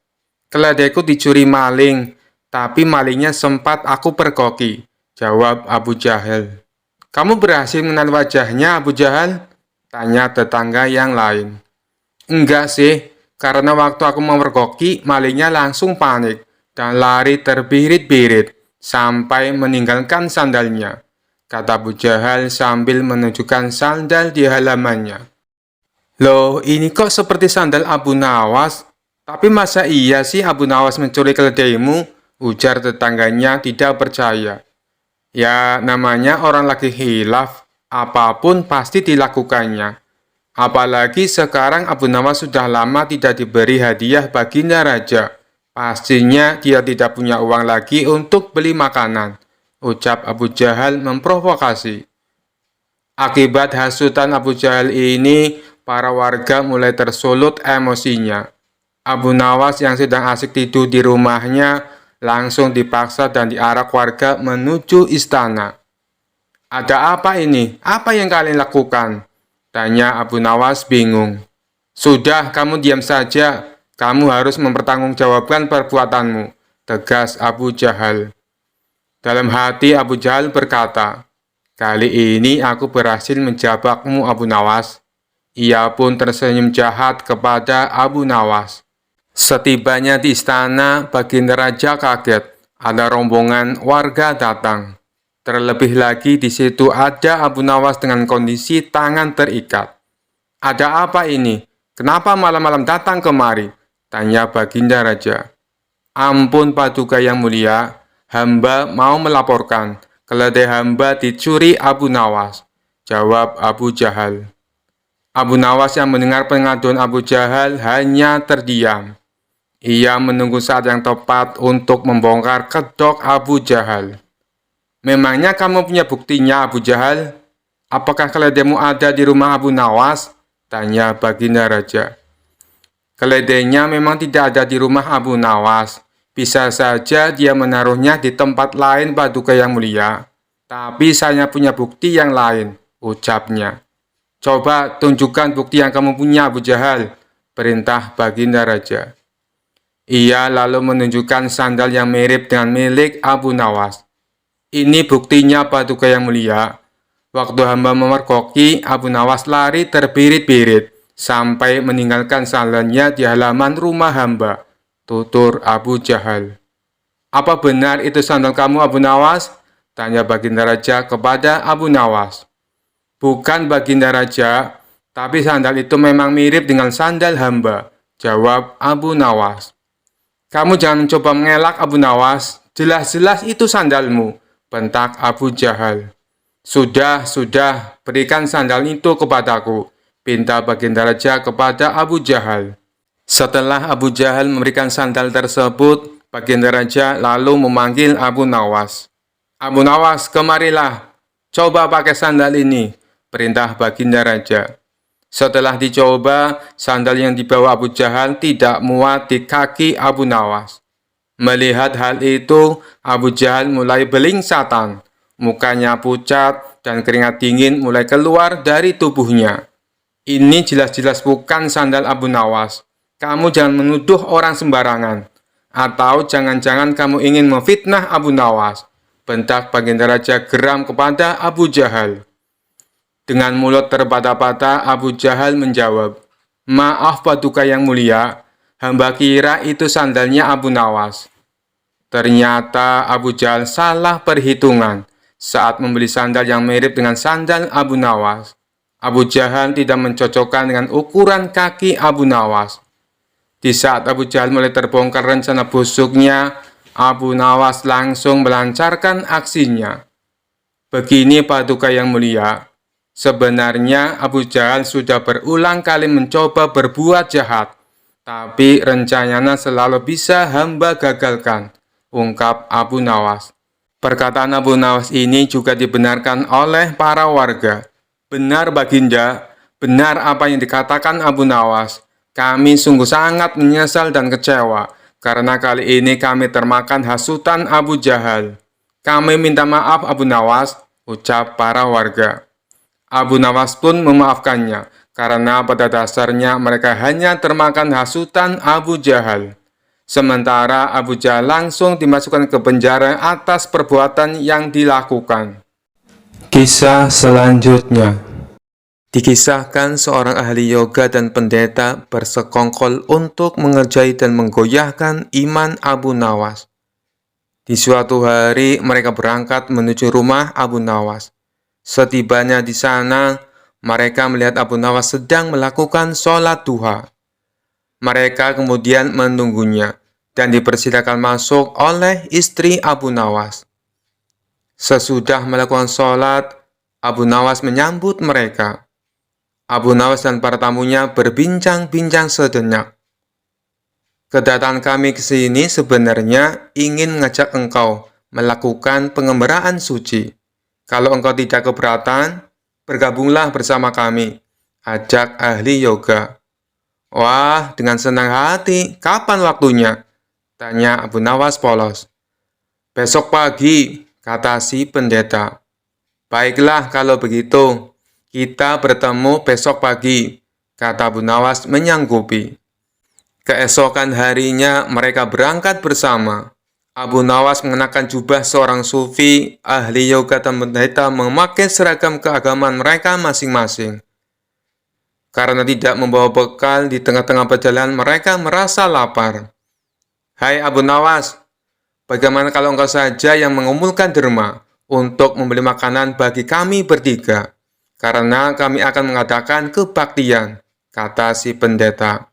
"Keledaiku dicuri maling, tapi malingnya sempat aku pergoki," jawab Abu Jahal. "Kamu berhasil mengenal wajahnya Abu Jahal?" tanya tetangga yang lain. "Enggak sih, karena waktu aku memergoki, malingnya langsung panik dan lari terbirit-birit sampai meninggalkan sandalnya," kata Abu Jahal sambil menunjukkan sandal di halamannya. "Loh, ini kok seperti sandal Abu Nawas? Tapi masa iya sih Abu Nawas mencuri keledaimu?" ujar tetangganya tidak percaya. Ya, namanya orang lagi hilaf, apapun pasti dilakukannya. Apalagi sekarang Abu Nawas sudah lama tidak diberi hadiah baginda raja. Pastinya dia tidak punya uang lagi untuk beli makanan, ucap Abu Jahal memprovokasi. Akibat hasutan Abu Jahal ini, para warga mulai tersulut emosinya. Abu Nawas yang sedang asik tidur di rumahnya langsung dipaksa dan diarak warga menuju istana. Ada apa ini? Apa yang kalian lakukan? Tanya Abu Nawas bingung. Sudah, kamu diam saja. Kamu harus mempertanggungjawabkan perbuatanmu, tegas Abu Jahal. Dalam hati Abu Jahal berkata, kali ini aku berhasil menjabakmu Abu Nawas. Ia pun tersenyum jahat kepada Abu Nawas. Setibanya di istana, baginda raja kaget. Ada rombongan warga datang. Terlebih lagi di situ ada Abu Nawas dengan kondisi tangan terikat. Ada apa ini? Kenapa malam-malam datang kemari? Tanya baginda raja. Ampun paduka yang mulia, hamba mau melaporkan. Keledai hamba dicuri Abu Nawas. Jawab Abu Jahal. Abu Nawas yang mendengar pengaduan Abu Jahal hanya terdiam. Ia menunggu saat yang tepat untuk membongkar kedok Abu Jahal. Memangnya kamu punya buktinya, Abu Jahal? Apakah keledaimu ada di rumah Abu Nawas? Tanya baginda raja. Keledainya memang tidak ada di rumah Abu Nawas. Bisa saja dia menaruhnya di tempat lain, paduka yang mulia. Tapi saya punya bukti yang lain, ucapnya. Coba tunjukkan bukti yang kamu punya, Abu Jahal, perintah baginda raja. Ia lalu menunjukkan sandal yang mirip dengan milik Abu Nawas. Ini buktinya paduka yang mulia. Waktu hamba memergoki, Abu Nawas lari terbirit-birit sampai meninggalkan sandalnya di halaman rumah hamba, tutur Abu Jahal. Apa benar itu sandal kamu, Abu Nawas? Tanya baginda raja kepada Abu Nawas. Bukan baginda raja, tapi sandal itu memang mirip dengan sandal hamba, jawab Abu Nawas. Kamu jangan mencoba mengelak, Abu Nawas. Jelas-jelas itu sandalmu, bentak Abu Jahal. Sudah, berikan sandal itu kepadaku, pinta baginda raja kepada Abu Jahal. Setelah Abu Jahal memberikan sandal tersebut, baginda raja lalu memanggil Abu Nawas. Abu Nawas, kemarilah. Coba pakai sandal ini, perintah baginda raja. Setelah dicoba, sandal yang dibawa Abu Jahal tidak muat di kaki Abu Nawas. Melihat hal itu, Abu Jahal mulai belingsatan. Mukanya pucat dan keringat dingin mulai keluar dari tubuhnya. Ini jelas-jelas bukan sandal Abu Nawas. Kamu jangan menuduh orang sembarangan. Atau jangan-jangan kamu ingin memfitnah Abu Nawas, bentak baginda raja geram kepada Abu Jahal. Dengan mulut terbata-bata, Abu Jahal menjawab, maaf paduka yang mulia, hamba kira itu sandalnya Abu Nawas. Ternyata Abu Jahal salah perhitungan saat membeli sandal yang mirip dengan sandal Abu Nawas. Abu Jahal tidak mencocokkan dengan ukuran kaki Abu Nawas. Di saat Abu Jahal mulai terbongkar rencana busuknya, Abu Nawas langsung melancarkan aksinya. Begini paduka yang mulia, sebenarnya Abu Jahal sudah berulang kali mencoba berbuat jahat, tapi rencananya selalu bisa hamba gagalkan, ungkap Abu Nawas. Perkataan Abu Nawas ini juga dibenarkan oleh para warga. Benar baginda, benar apa yang dikatakan Abu Nawas. Kami sungguh sangat menyesal dan kecewa, karena kali ini kami termakan hasutan Abu Jahal. Kami minta maaf Abu Nawas, ucap para warga. Abu Nawas pun memaafkannya, karena pada dasarnya mereka hanya termakan hasutan Abu Jahal. Sementara Abu Jahal langsung dimasukkan ke penjara atas perbuatan yang dilakukan. Kisah selanjutnya. Dikisahkan seorang ahli yoga dan pendeta bersekongkol untuk mengerjai dan menggoyahkan iman Abu Nawas. Di suatu hari mereka berangkat menuju rumah Abu Nawas. Setibanya di sana, mereka melihat Abu Nawas sedang melakukan sholat duha. Mereka kemudian menunggunya dan dipersilakan masuk oleh istri Abu Nawas. Sesudah melakukan sholat, Abu Nawas menyambut mereka. Abu Nawas dan para tamunya berbincang-bincang sejenak. Kedatangan kami ke sini sebenarnya ingin mengajak engkau melakukan pengembaraan suci. Kalau engkau tidak keberatan, bergabunglah bersama kami, ajak ahli yoga. Wah, dengan senang hati, kapan waktunya? Tanya Abu Nawas polos. Besok pagi, kata si pendeta. Baiklah kalau begitu, kita bertemu besok pagi, kata Abu Nawas menyanggupi. Keesokan harinya mereka berangkat bersama. Abu Nawas mengenakan jubah seorang sufi, ahli yoga dan pendeta memakai seragam keagamaan mereka masing-masing. Karena tidak membawa bekal, di tengah-tengah perjalanan mereka merasa lapar. Hai Abu Nawas, bagaimana kalau engkau saja yang mengumpulkan derma untuk membeli makanan bagi kami bertiga? Karena kami akan mengadakan kebaktian, kata si pendeta.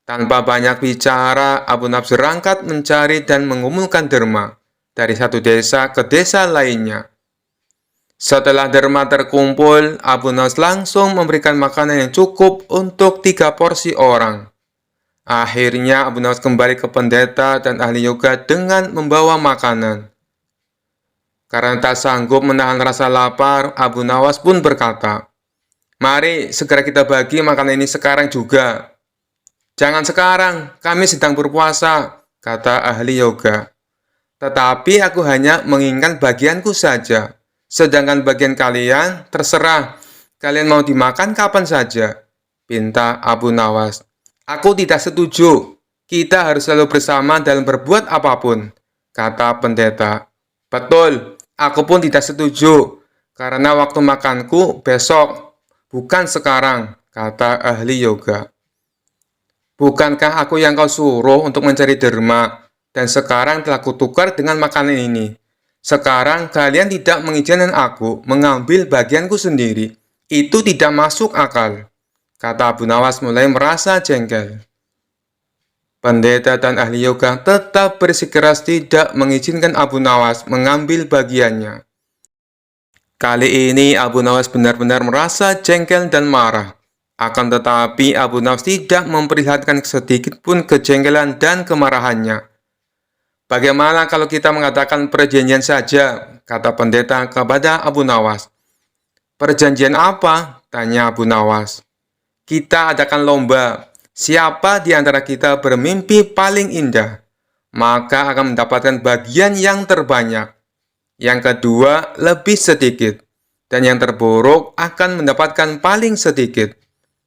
Tanpa banyak bicara, Abu Nawas berangkat mencari dan mengumpulkan derma dari satu desa ke desa lainnya. Setelah derma terkumpul, Abu Nawas langsung memberikan makanan yang cukup untuk 3 porsi orang. Akhirnya Abu Nawas kembali ke pendeta dan ahli yoga dengan membawa makanan. Karena tak sanggup menahan rasa lapar, Abu Nawas pun berkata, "Mari segera kita bagi makanan ini sekarang juga." "Jangan sekarang, kami sedang berpuasa," kata ahli yoga. "Tetapi aku hanya menginginkan bagianku saja. Sedangkan bagian kalian, terserah. Kalian mau dimakan kapan saja," pinta Abu Nawas. "Aku tidak setuju. Kita harus selalu bersama dalam berbuat apapun," kata pendeta. "Betul, aku pun tidak setuju. Karena waktu makanku besok, bukan sekarang," kata ahli yoga. "Bukankah aku yang kau suruh untuk mencari derma, dan sekarang telah kutukar dengan makanan ini? Sekarang kalian tidak mengizinkan aku mengambil bagianku sendiri. Itu tidak masuk akal," kata Abu Nawas mulai merasa jengkel. Pendeta dan ahli yoga tetap bersikeras tidak mengizinkan Abu Nawas mengambil bagiannya. Kali ini Abu Nawas benar-benar merasa jengkel dan marah. Akan tetapi Abu Nawas tidak memperlihatkan sedikit pun kejengkelan dan kemarahannya. "Bagaimana kalau kita mengadakan perjanjian saja?" kata pendeta kepada Abu Nawas. "Perjanjian apa?" tanya Abu Nawas. "Kita adakan lomba. Siapa di antara kita bermimpi paling indah, maka akan mendapatkan bagian yang terbanyak. Yang kedua, lebih sedikit. Dan yang terburuk akan mendapatkan paling sedikit."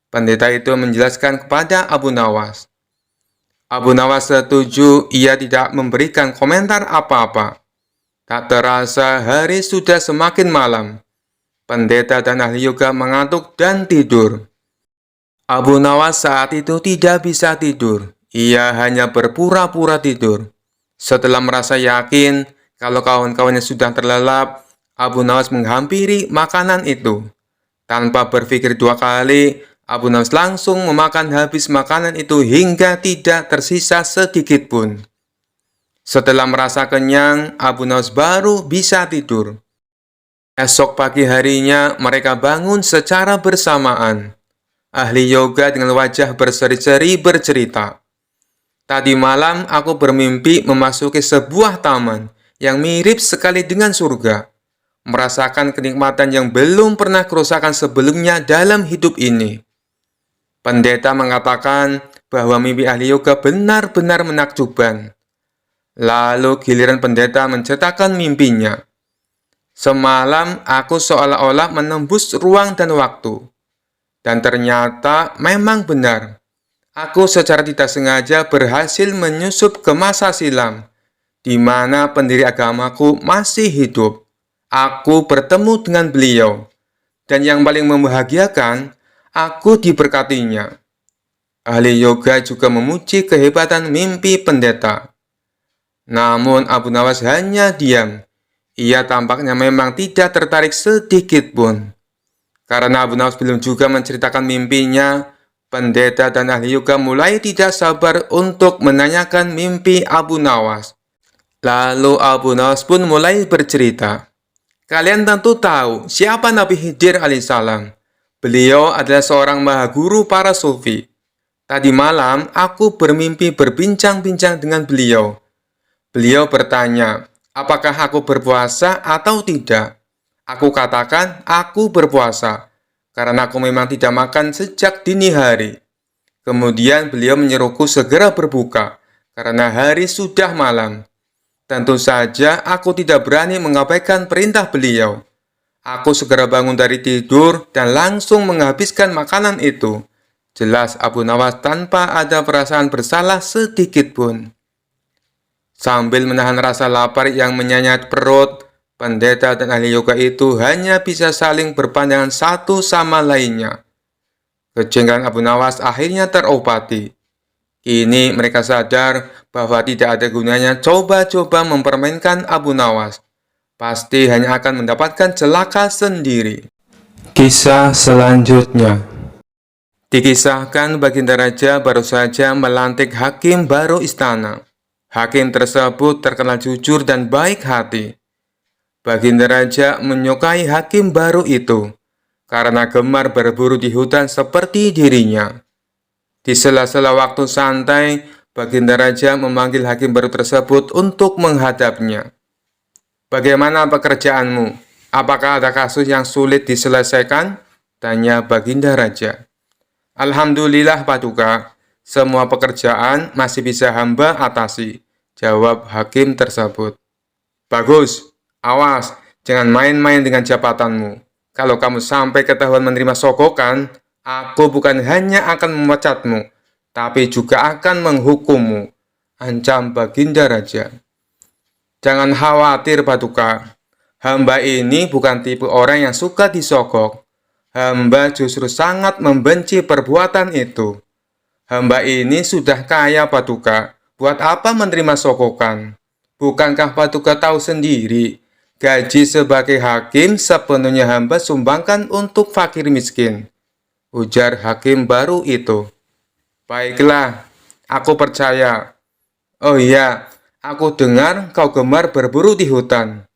Pendeta itu menjelaskan kepada Abu Nawas. Abu Nawas setuju, ia tidak memberikan komentar apa-apa. Tak terasa hari sudah semakin malam. Pendeta dan ahli yoga mengantuk dan tidur. Abu Nawas saat itu tidak bisa tidur. Ia hanya berpura-pura tidur. Setelah merasa yakin kalau kawan-kawannya sudah terlelap, Abu Nawas menghampiri makanan itu. Tanpa berpikir 2 kali, Abu Nawas langsung memakan habis makanan itu hingga tidak tersisa sedikit pun. Setelah merasa kenyang, Abu Nawas baru bisa tidur. Esok pagi harinya, mereka bangun secara bersamaan. Ahli yoga dengan wajah berseri-seri bercerita, "Tadi malam aku bermimpi memasuki sebuah taman yang mirip sekali dengan surga. Merasakan kenikmatan yang belum pernah kurasakan sebelumnya dalam hidup ini." Pendeta mengatakan bahwa mimpi ahli yoga benar-benar menakjubkan. Lalu giliran pendeta menceritakan mimpinya. "Semalam aku seolah-olah menembus ruang dan waktu. Dan ternyata memang benar. Aku secara tidak sengaja berhasil menyusup ke masa silam, di mana pendiri agamaku masih hidup. Aku bertemu dengan beliau. Dan yang paling membahagiakan, aku diberkatinya." Ahli yoga juga memuji kehebatan mimpi pendeta. Namun Abu Nawas hanya diam. Ia tampaknya memang tidak tertarik sedikit pun. Karena Abu Nawas belum juga menceritakan mimpinya, pendeta dan ahli yoga mulai tidak sabar untuk menanyakan mimpi Abu Nawas. Lalu Abu Nawas pun mulai bercerita. Kalian tentu tahu siapa Nabi Khidir alaihissalam. Beliau adalah seorang maha guru para sufi. Tadi malam aku bermimpi berbincang-bincang dengan beliau. Beliau bertanya, apakah aku berpuasa atau tidak? Aku katakan, aku berpuasa, karena aku memang tidak makan sejak dini hari. Kemudian beliau menyuruhku segera berbuka, karena hari sudah malam. Tentu saja aku tidak berani mengabaikan perintah beliau. Aku segera bangun dari tidur dan langsung menghabiskan makanan itu. Jelas Abu Nawas tanpa ada perasaan bersalah sedikit pun. Sambil menahan rasa lapar yang menyayat perut, pendeta dan ahli yoga itu hanya bisa saling berpandangan satu sama lainnya. Kejengkelan Abu Nawas akhirnya terobati. Kini mereka sadar bahwa tidak ada gunanya coba-coba mempermainkan Abu Nawas. Pasti hanya akan mendapatkan celaka sendiri. Kisah selanjutnya. Dikisahkan Baginda Raja baru saja melantik hakim baru istana. Hakim tersebut terkenal jujur dan baik hati. Baginda Raja menyukai hakim baru itu karena gemar berburu di hutan seperti dirinya. Di sela-sela waktu santai, Baginda Raja memanggil hakim baru tersebut untuk menghadapnya. "Bagaimana pekerjaanmu? Apakah ada kasus yang sulit diselesaikan?" tanya Baginda Raja. "Alhamdulillah, Paduka. Semua pekerjaan masih bisa hamba atasi," jawab hakim tersebut. "Bagus, awas, jangan main-main dengan jabatanmu. Kalau kamu sampai ketahuan menerima sogokan, aku bukan hanya akan memecatmu, tapi juga akan menghukummu," ancam Baginda Raja. "Jangan khawatir, Paduka. Hamba ini bukan tipe orang yang suka disogok. Hamba justru sangat membenci perbuatan itu. Hamba ini sudah kaya, Paduka. Buat apa menerima sogokan? Bukankah Paduka tahu sendiri, gaji sebagai hakim sepenuhnya hamba sumbangkan untuk fakir miskin," ujar hakim baru itu. "Baiklah, aku percaya. Oh iya, aku dengar kau gemar berburu di hutan.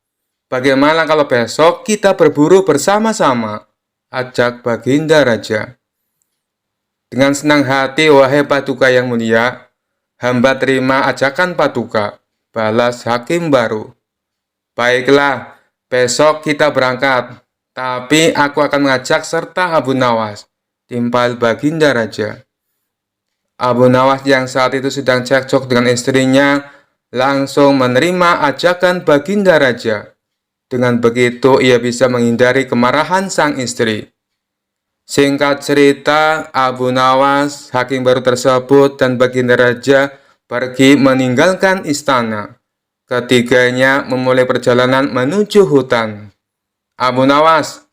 Bagaimana kalau besok kita berburu bersama-sama?" ajak Baginda Raja. "Dengan senang hati, wahai Paduka yang mulia. Hamba terima ajakan Paduka," balas hakim baru. "Baiklah, besok kita berangkat. Tapi aku akan mengajak serta Abu Nawas," timpal Baginda Raja. Abu Nawas yang saat itu sedang cekcok dengan istrinya langsung menerima ajakan Baginda Raja. Dengan begitu ia bisa menghindari kemarahan sang istri. Singkat cerita, Abu Nawas, hakim baru tersebut, dan Baginda Raja pergi meninggalkan istana. Ketiganya memulai perjalanan menuju hutan. "Abu Nawas,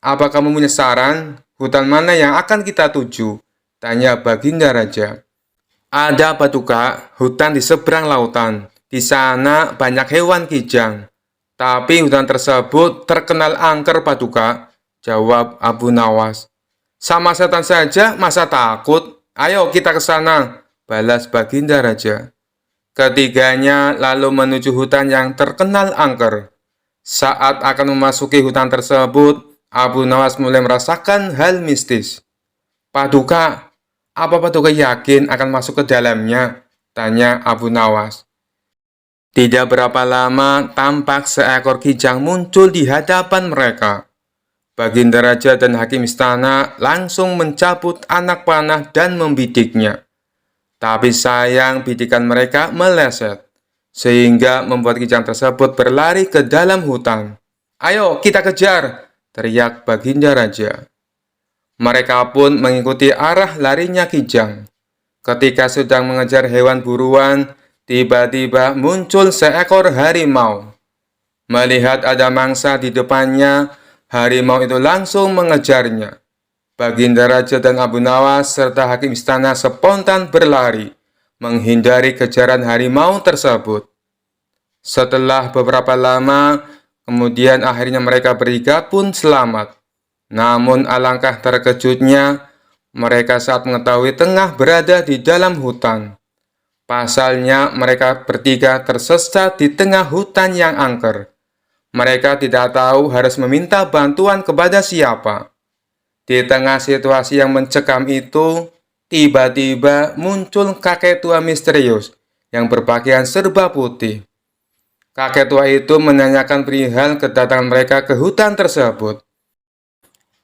apa kamu punya saran? Hutan mana yang akan kita tuju?" tanya Baginda Raja. "Ada, Paduka, hutan di seberang lautan. Di sana banyak hewan kijang. Tapi hutan tersebut terkenal angker, Paduka," jawab Abu Nawas. "Sama setan saja masa takut? Ayo kita ke sana," balas Baginda Raja. Ketiganya lalu menuju hutan yang terkenal angker. Saat akan memasuki hutan tersebut, Abu Nawas mulai merasakan hal mistis. "Paduka, apa Paduka yakin akan masuk ke dalamnya?" tanya Abu Nawas. Tidak berapa lama, tampak seekor kijang muncul di hadapan mereka. Baginda Raja dan hakim istana langsung mencabut anak panah dan membidiknya. Tapi sayang, bidikan mereka meleset, sehingga membuat kijang tersebut berlari ke dalam hutan. "Ayo kita kejar!" teriak Baginda Raja. Mereka pun mengikuti arah larinya kijang. Ketika sedang mengejar hewan buruan, tiba-tiba muncul seekor harimau. Melihat ada mangsa di depannya, harimau itu langsung mengejarnya. Baginda Raja dan Abu Nawas serta hakim istana spontan berlari, menghindari kejaran harimau tersebut. Setelah beberapa lama, kemudian akhirnya mereka bertiga pun selamat. Namun alangkah terkejutnya mereka saat mengetahui tengah berada di dalam hutan. Pasalnya mereka bertiga tersesat di tengah hutan yang angker. Mereka tidak tahu harus meminta bantuan kepada siapa. Di tengah situasi yang mencekam itu, tiba-tiba muncul kakek tua misterius yang berpakaian serba putih. Kakek tua itu menanyakan perihal kedatangan mereka ke hutan tersebut.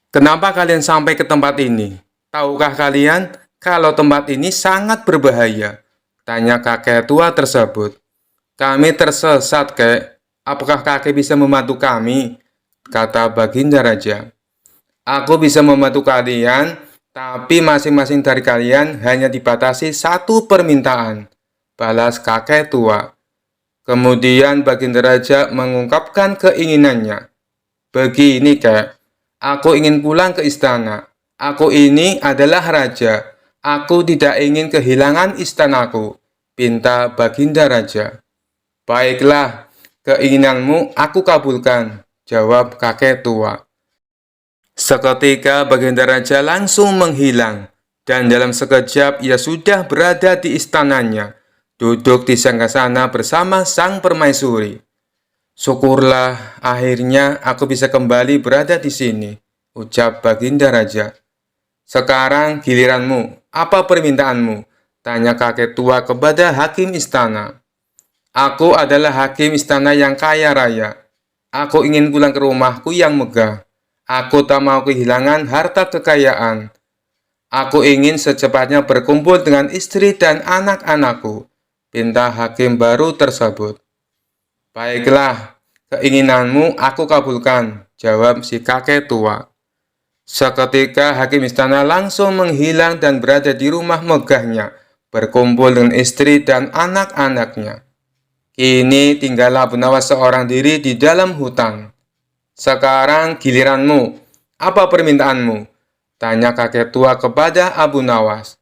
"Kenapa kalian sampai ke tempat ini? Tahukah kalian kalau tempat ini sangat berbahaya?" tanya kakek tua tersebut. "Kami tersesat, kek. Apakah kakek bisa membantu kami?" kata Baginda Raja. "Aku bisa membantu kalian, tapi masing-masing dari kalian hanya dibatasi satu permintaan," balas kakek tua. Kemudian Baginda Raja mengungkapkan keinginannya. "Begini, kek. Aku ingin pulang ke istana. Aku ini adalah raja. Aku tidak ingin kehilangan istanaku," pinta Baginda Raja. "Baiklah, keinginanmu aku kabulkan," jawab kakek tua. Seketika Baginda Raja langsung menghilang, dan dalam sekejap ia sudah berada di istananya, duduk di sanggasana bersama sang permaisuri. "Syukurlah, akhirnya aku bisa kembali berada di sini," ucap Baginda Raja. "Sekarang giliranmu, apa permintaanmu?" tanya kakek tua kepada hakim istana. "Aku adalah hakim istana yang kaya raya. Aku ingin pulang ke rumahku yang megah. Aku tak mau kehilangan harta kekayaan. Aku ingin secepatnya berkumpul dengan istri dan anak-anakku," pinta hakim baru tersebut. "Baiklah, keinginanmu aku kabulkan," jawab si kakek tua. Seketika hakim istana langsung menghilang dan berada di rumah megahnya, berkumpul dengan istri dan anak-anaknya. Kini tinggallah Abu Nawas seorang diri di dalam hutan. "Sekarang giliranmu, apa permintaanmu?" tanya kakek tua kepada Abu Nawas.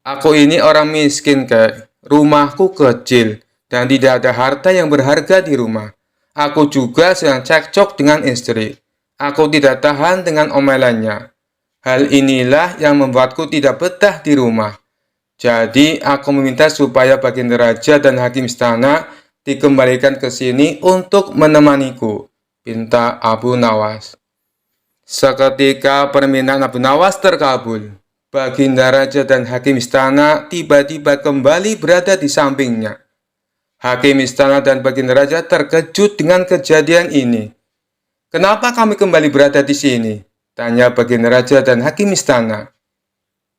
"Aku ini orang miskin, kek. Rumahku kecil dan tidak ada harta yang berharga di rumah. Aku juga sedang cekcok dengan istri. Aku tidak tahan dengan omelannya. Hal inilah yang membuatku tidak betah di rumah. Jadi aku meminta supaya Baginda Raja dan hakim istana dikembalikan ke sini untuk menemaniku," pinta Abu Nawas. Seketika permintaan Abu Nawas terkabul. Baginda Raja dan hakim istana tiba-tiba kembali berada di sampingnya. Hakim istana dan Baginda Raja terkejut dengan kejadian ini. "Kenapa kami kembali berada di sini?" tanya Baginda Raja dan hakim istana.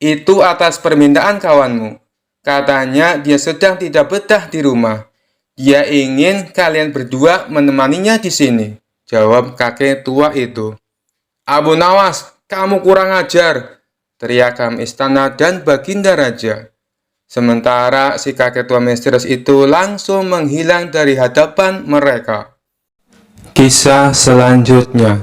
"Itu atas permintaan kawanmu. Katanya dia sedang tidak betah di rumah. Dia ingin kalian berdua menemaninya di sini," jawab kakek tua itu. "Abu Nawas, kamu kurang ajar!" teriak hakim istana dan Baginda Raja. Sementara si kakek tua misterius itu langsung menghilang dari hadapan mereka. Kisah selanjutnya.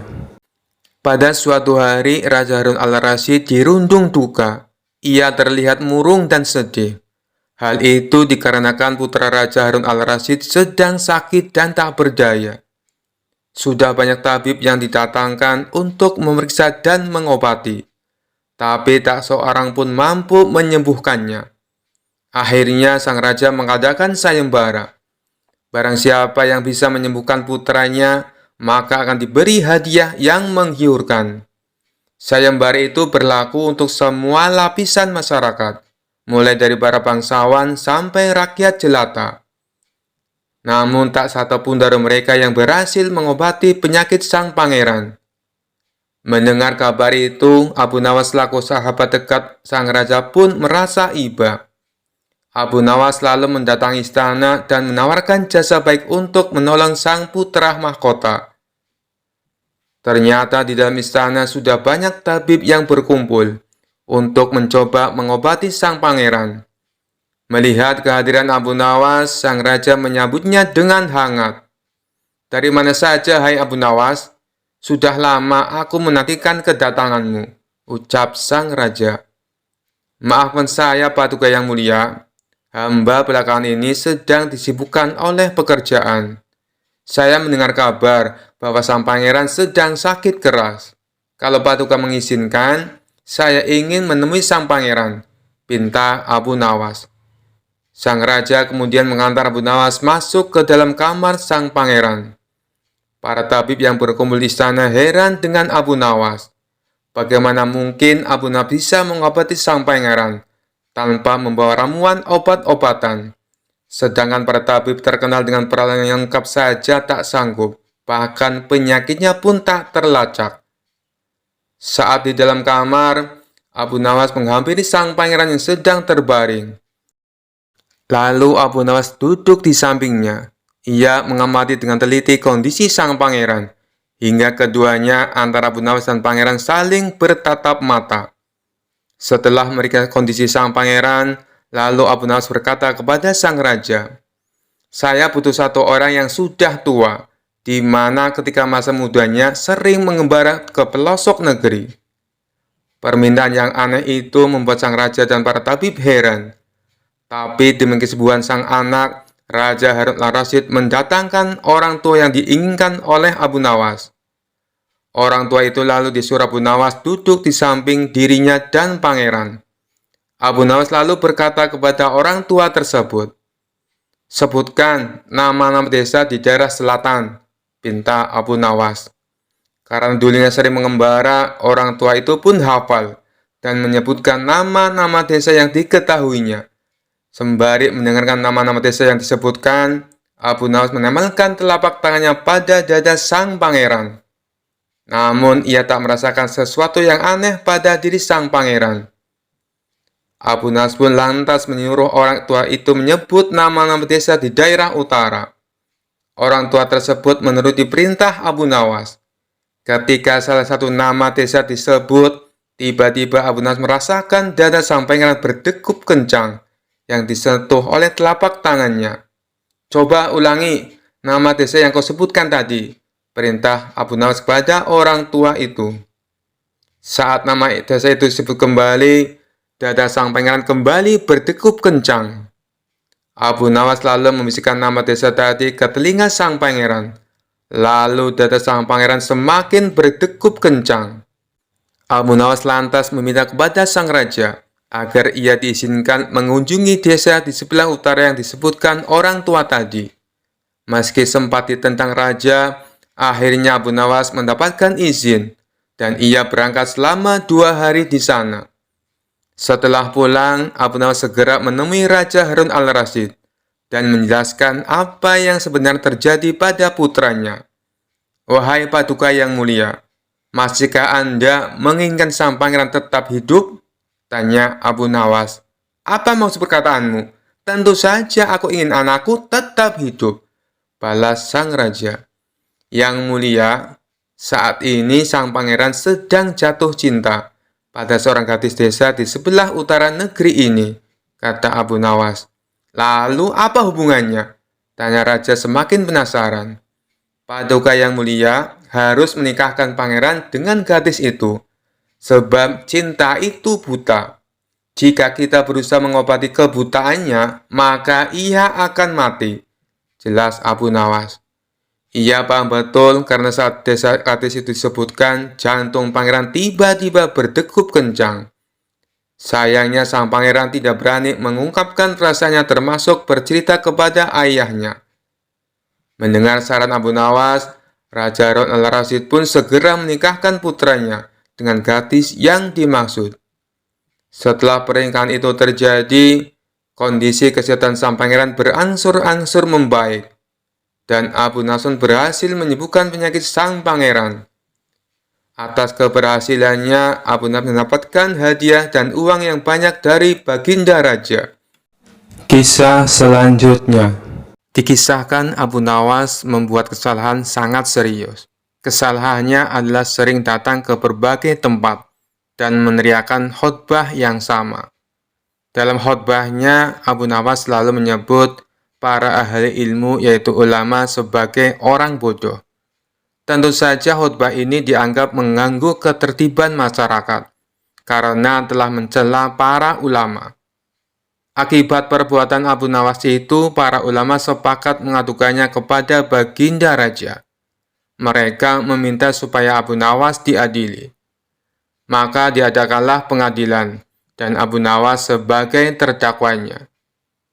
Pada suatu hari, Raja Harun al-Rasyid dirundung duka. Ia terlihat murung dan sedih. Hal itu dikarenakan putra Raja Harun al-Rasyid sedang sakit dan tak berdaya. Sudah banyak tabib yang didatangkan untuk memeriksa dan mengobati, tapi tak seorang pun mampu menyembuhkannya. Akhirnya sang raja mengadakan sayembara. Barang siapa yang bisa menyembuhkan putranya, maka akan diberi hadiah yang menggiurkan. Sayembara itu berlaku untuk semua lapisan masyarakat, mulai dari para bangsawan sampai rakyat jelata. Namun tak satupun dari mereka yang berhasil mengobati penyakit sang pangeran. Mendengar kabar itu, Abu Nawas selaku sahabat dekat sang raja pun merasa iba. Abu Nawas lalu mendatangi istana dan menawarkan jasa baik untuk menolong sang putra mahkota. Ternyata di dalam istana sudah banyak tabib yang berkumpul untuk mencoba mengobati sang pangeran. Melihat kehadiran Abu Nawas, sang raja menyambutnya dengan hangat. "Dari mana saja, hai Abu Nawas? Sudah lama aku menantikan kedatanganmu," ucap sang raja. "Maafkan saya, Paduka yang mulia. Hamba belakangan ini sedang disibukkan oleh pekerjaan. Saya mendengar kabar bahwa sang pangeran sedang sakit keras. Kalau Paduka mengizinkan, saya ingin menemui sang pangeran," pinta Abu Nawas. Sang raja kemudian mengantar Abu Nawas masuk ke dalam kamar sang pangeran. Para tabib yang berkumpul di istana heran dengan Abu Nawas. Bagaimana mungkin Abu Nawas bisa mengobati sang pangeran tanpa membawa ramuan obat-obatan? Sedangkan para tabib terkenal dengan peralatan yang lengkap saja tak sanggup, bahkan penyakitnya pun tak terlacak. Saat di dalam kamar, Abu Nawas menghampiri sang pangeran yang sedang terbaring. Lalu Abu Nawas duduk di sampingnya. Ia mengamati dengan teliti kondisi sang pangeran, hingga keduanya antara Abu Nawas dan pangeran saling bertatap mata. Setelah mereka kondisi sang pangeran, lalu Abu Nawas berkata kepada sang raja, "Saya butuh satu orang yang sudah tua, di mana ketika masa mudanya sering mengembara ke pelosok negeri." Permintaan yang aneh itu membuat sang raja dan para tabib heran. Tapi demi kesembuhan sang anak, Raja Harun al-Rasyid mendatangkan orang tua yang diinginkan oleh Abu Nawas. Orang tua itu lalu disuruh Abu Nawas duduk di samping dirinya dan pangeran. Abu Nawas lalu berkata kepada orang tua tersebut, "Sebutkan nama-nama desa di daerah selatan," pinta Abu Nawas. Karena dulunya sering mengembara, orang tua itu pun hafal dan menyebutkan nama-nama desa yang diketahuinya. Sembari mendengarkan nama-nama desa yang disebutkan, Abu Nawas menempelkan telapak tangannya pada dada sang pangeran. Namun, ia tak merasakan sesuatu yang aneh pada diri sang pangeran. Abu Nawas pun lantas menyuruh orang tua itu menyebut nama-nama desa di daerah utara. Orang tua tersebut menuruti perintah Abu Nawas. Ketika salah satu nama desa disebut, tiba-tiba Abu Nawas merasakan dada sang pangeran berdegup kencang yang disentuh oleh telapak tangannya. "Coba ulangi nama desa yang kau sebutkan tadi," perintah Abu Nawas kepada orang tua itu. Saat nama desa itu disebut kembali, dada sang pangeran kembali berdegup kencang. Abu Nawas lalu membisikkan nama desa tadi ke telinga sang pangeran. Lalu dada sang pangeran semakin berdegup kencang. Abu Nawas lantas meminta kepada sang raja agar ia diizinkan mengunjungi desa di sebelah utara yang disebutkan orang tua tadi. Meski sempat ditentang raja, akhirnya Abu Nawas mendapatkan izin, dan ia berangkat selama 2 hari di sana. Setelah pulang, Abu Nawas segera menemui Raja Harun al-Rasyid dan menjelaskan apa yang sebenarnya terjadi pada putranya. "Wahai Paduka yang mulia, masihkah Anda menginginkan sang pangeran tetap hidup?" tanya Abu Nawas. "Apa maksud perkataanmu?" "Tentu saja aku ingin anakku tetap hidup," balas sang raja. "Yang mulia, saat ini sang pangeran sedang jatuh cinta pada seorang gadis desa di sebelah utara negeri ini," kata Abu Nawas. "Lalu apa hubungannya?" tanya raja semakin penasaran. "Paduka yang mulia harus menikahkan pangeran dengan gadis itu, sebab cinta itu buta. Jika kita berusaha mengobati kebutaannya, maka ia akan mati," jelas Abu Nawas. Ia paham betul karena saat desa gadis itu disebutkan, jantung pangeran tiba-tiba berdegup kencang. Sayangnya sang pangeran tidak berani mengungkapkan rasanya termasuk bercerita kepada ayahnya. Mendengar saran Abu Nawas, Raja Harun al-Rasyid pun segera menikahkan putranya dengan gadis yang dimaksud. Setelah pernikahan itu terjadi, kondisi kesehatan sang pangeran berangsur-angsur membaik, dan Abu Nawas berhasil menyembuhkan penyakit sang pangeran. Atas keberhasilannya, Abu Nawas mendapatkan hadiah dan uang yang banyak dari baginda raja. Kisah selanjutnya. Dikisahkan Abu Nawas membuat kesalahan sangat serius. Kesalahannya adalah sering datang ke berbagai tempat dan meneriakan khotbah yang sama. Dalam khotbahnya, Abu Nawas selalu menyebut para ahli ilmu yaitu ulama sebagai orang bodoh. Tentu saja khotbah ini dianggap mengganggu ketertiban masyarakat karena telah mencela para ulama. Akibat perbuatan Abu Nawas itu, para ulama sepakat mengadukannya kepada baginda raja. Mereka meminta supaya Abu Nawas diadili. Maka diadakanlah pengadilan, dan Abu Nawas sebagai terdakwanya.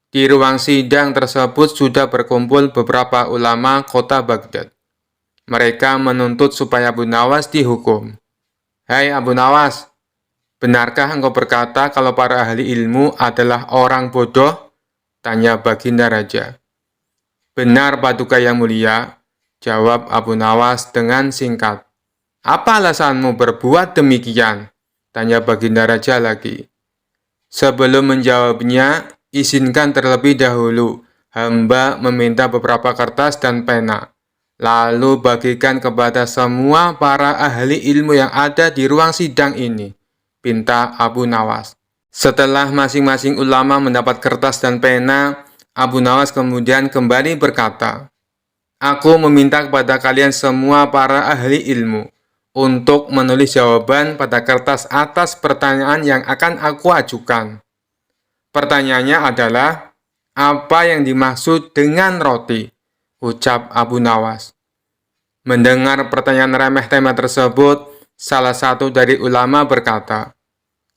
Di ruang sidang tersebut sudah berkumpul beberapa ulama kota Baghdad. Mereka menuntut supaya Abu Nawas dihukum. "Hai Abu Nawas, benarkah engkau berkata kalau para ahli ilmu adalah orang bodoh?" tanya Baginda Raja. "Benar Paduka Yang Mulia," jawab Abu Nawas dengan singkat. "Apa alasanmu berbuat demikian?" tanya Baginda Raja lagi. Sebelum menjawabnya, izinkan terlebih dahulu hamba meminta beberapa kertas dan pena, lalu bagikan kepada semua para ahli ilmu yang ada di ruang sidang ini, pinta Abu Nawas. Setelah masing-masing ulama mendapat kertas dan pena, Abu Nawas kemudian kembali berkata, "Aku meminta kepada kalian semua para ahli ilmu untuk menulis jawaban pada kertas atas pertanyaan yang akan aku ajukan. Pertanyaannya adalah, apa yang dimaksud dengan roti?" ucap Abu Nawas. Mendengar pertanyaan remeh-temeh tersebut, salah satu dari ulama berkata,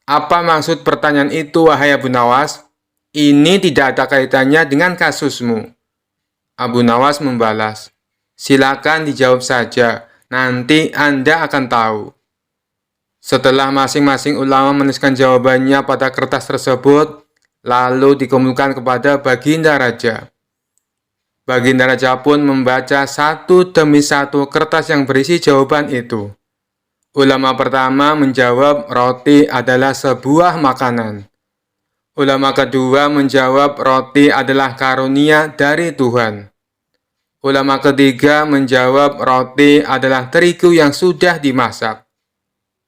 "Apa maksud pertanyaan itu, wahai Abu Nawas? Ini tidak ada kaitannya dengan kasusmu." Abu Nawas membalas, "Silakan dijawab saja, nanti Anda akan tahu." Setelah masing-masing ulama menuliskan jawabannya pada kertas tersebut, lalu dikumpulkan kepada Baginda Raja. Baginda Raja pun membaca satu demi satu kertas yang berisi jawaban itu. Ulama pertama menjawab roti adalah sebuah makanan. Ulama kedua menjawab roti adalah karunia dari Tuhan. Ulama ketiga menjawab roti adalah terigu yang sudah dimasak.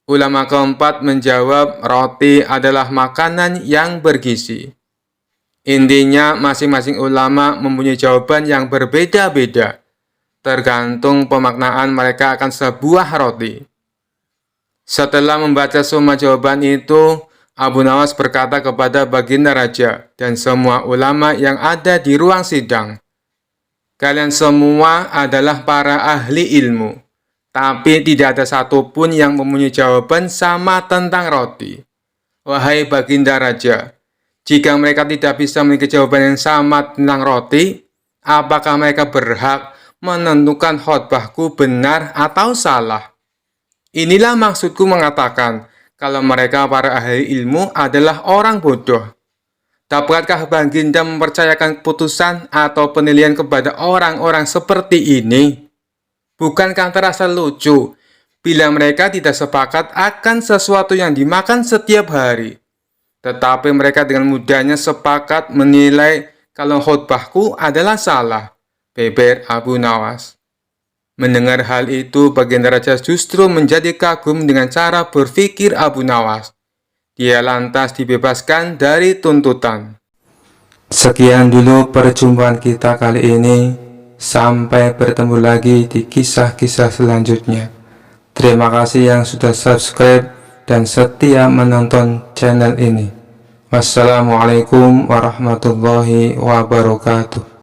Ulama keempat menjawab roti adalah makanan yang bergizi. Intinya, masing-masing ulama mempunyai jawaban yang berbeda-beda, tergantung pemaknaan mereka akan sebuah roti. Setelah membaca semua jawaban itu, Abu Nawas berkata kepada Baginda Raja dan semua ulama yang ada di ruang sidang, "Kalian semua adalah para ahli ilmu, tapi tidak ada satupun yang mempunyai jawaban sama tentang roti. Wahai Baginda Raja, jika mereka tidak bisa memiliki jawaban yang sama tentang roti, apakah mereka berhak menentukan khotbahku benar atau salah? Inilah maksudku mengatakan kalau mereka para ahli ilmu adalah orang bodoh. Dapatkah Baginda mempercayakan keputusan atau penilaian kepada orang-orang seperti ini? Bukankah terasa lucu bila mereka tidak sepakat akan sesuatu yang dimakan setiap hari, tetapi mereka dengan mudahnya sepakat menilai kalau khotbahku adalah salah?" beber Abu Nawas. Mendengar hal itu, Baginda Raja justru menjadi kagum dengan cara berpikir Abu Nawas. Dia lantas dibebaskan dari tuntutan. Sekian dulu perjumpaan kita kali ini. Sampai bertemu lagi di kisah-kisah selanjutnya. Terima kasih yang sudah subscribe dan setia menonton channel ini. Wassalamualaikum warahmatullahi wabarakatuh.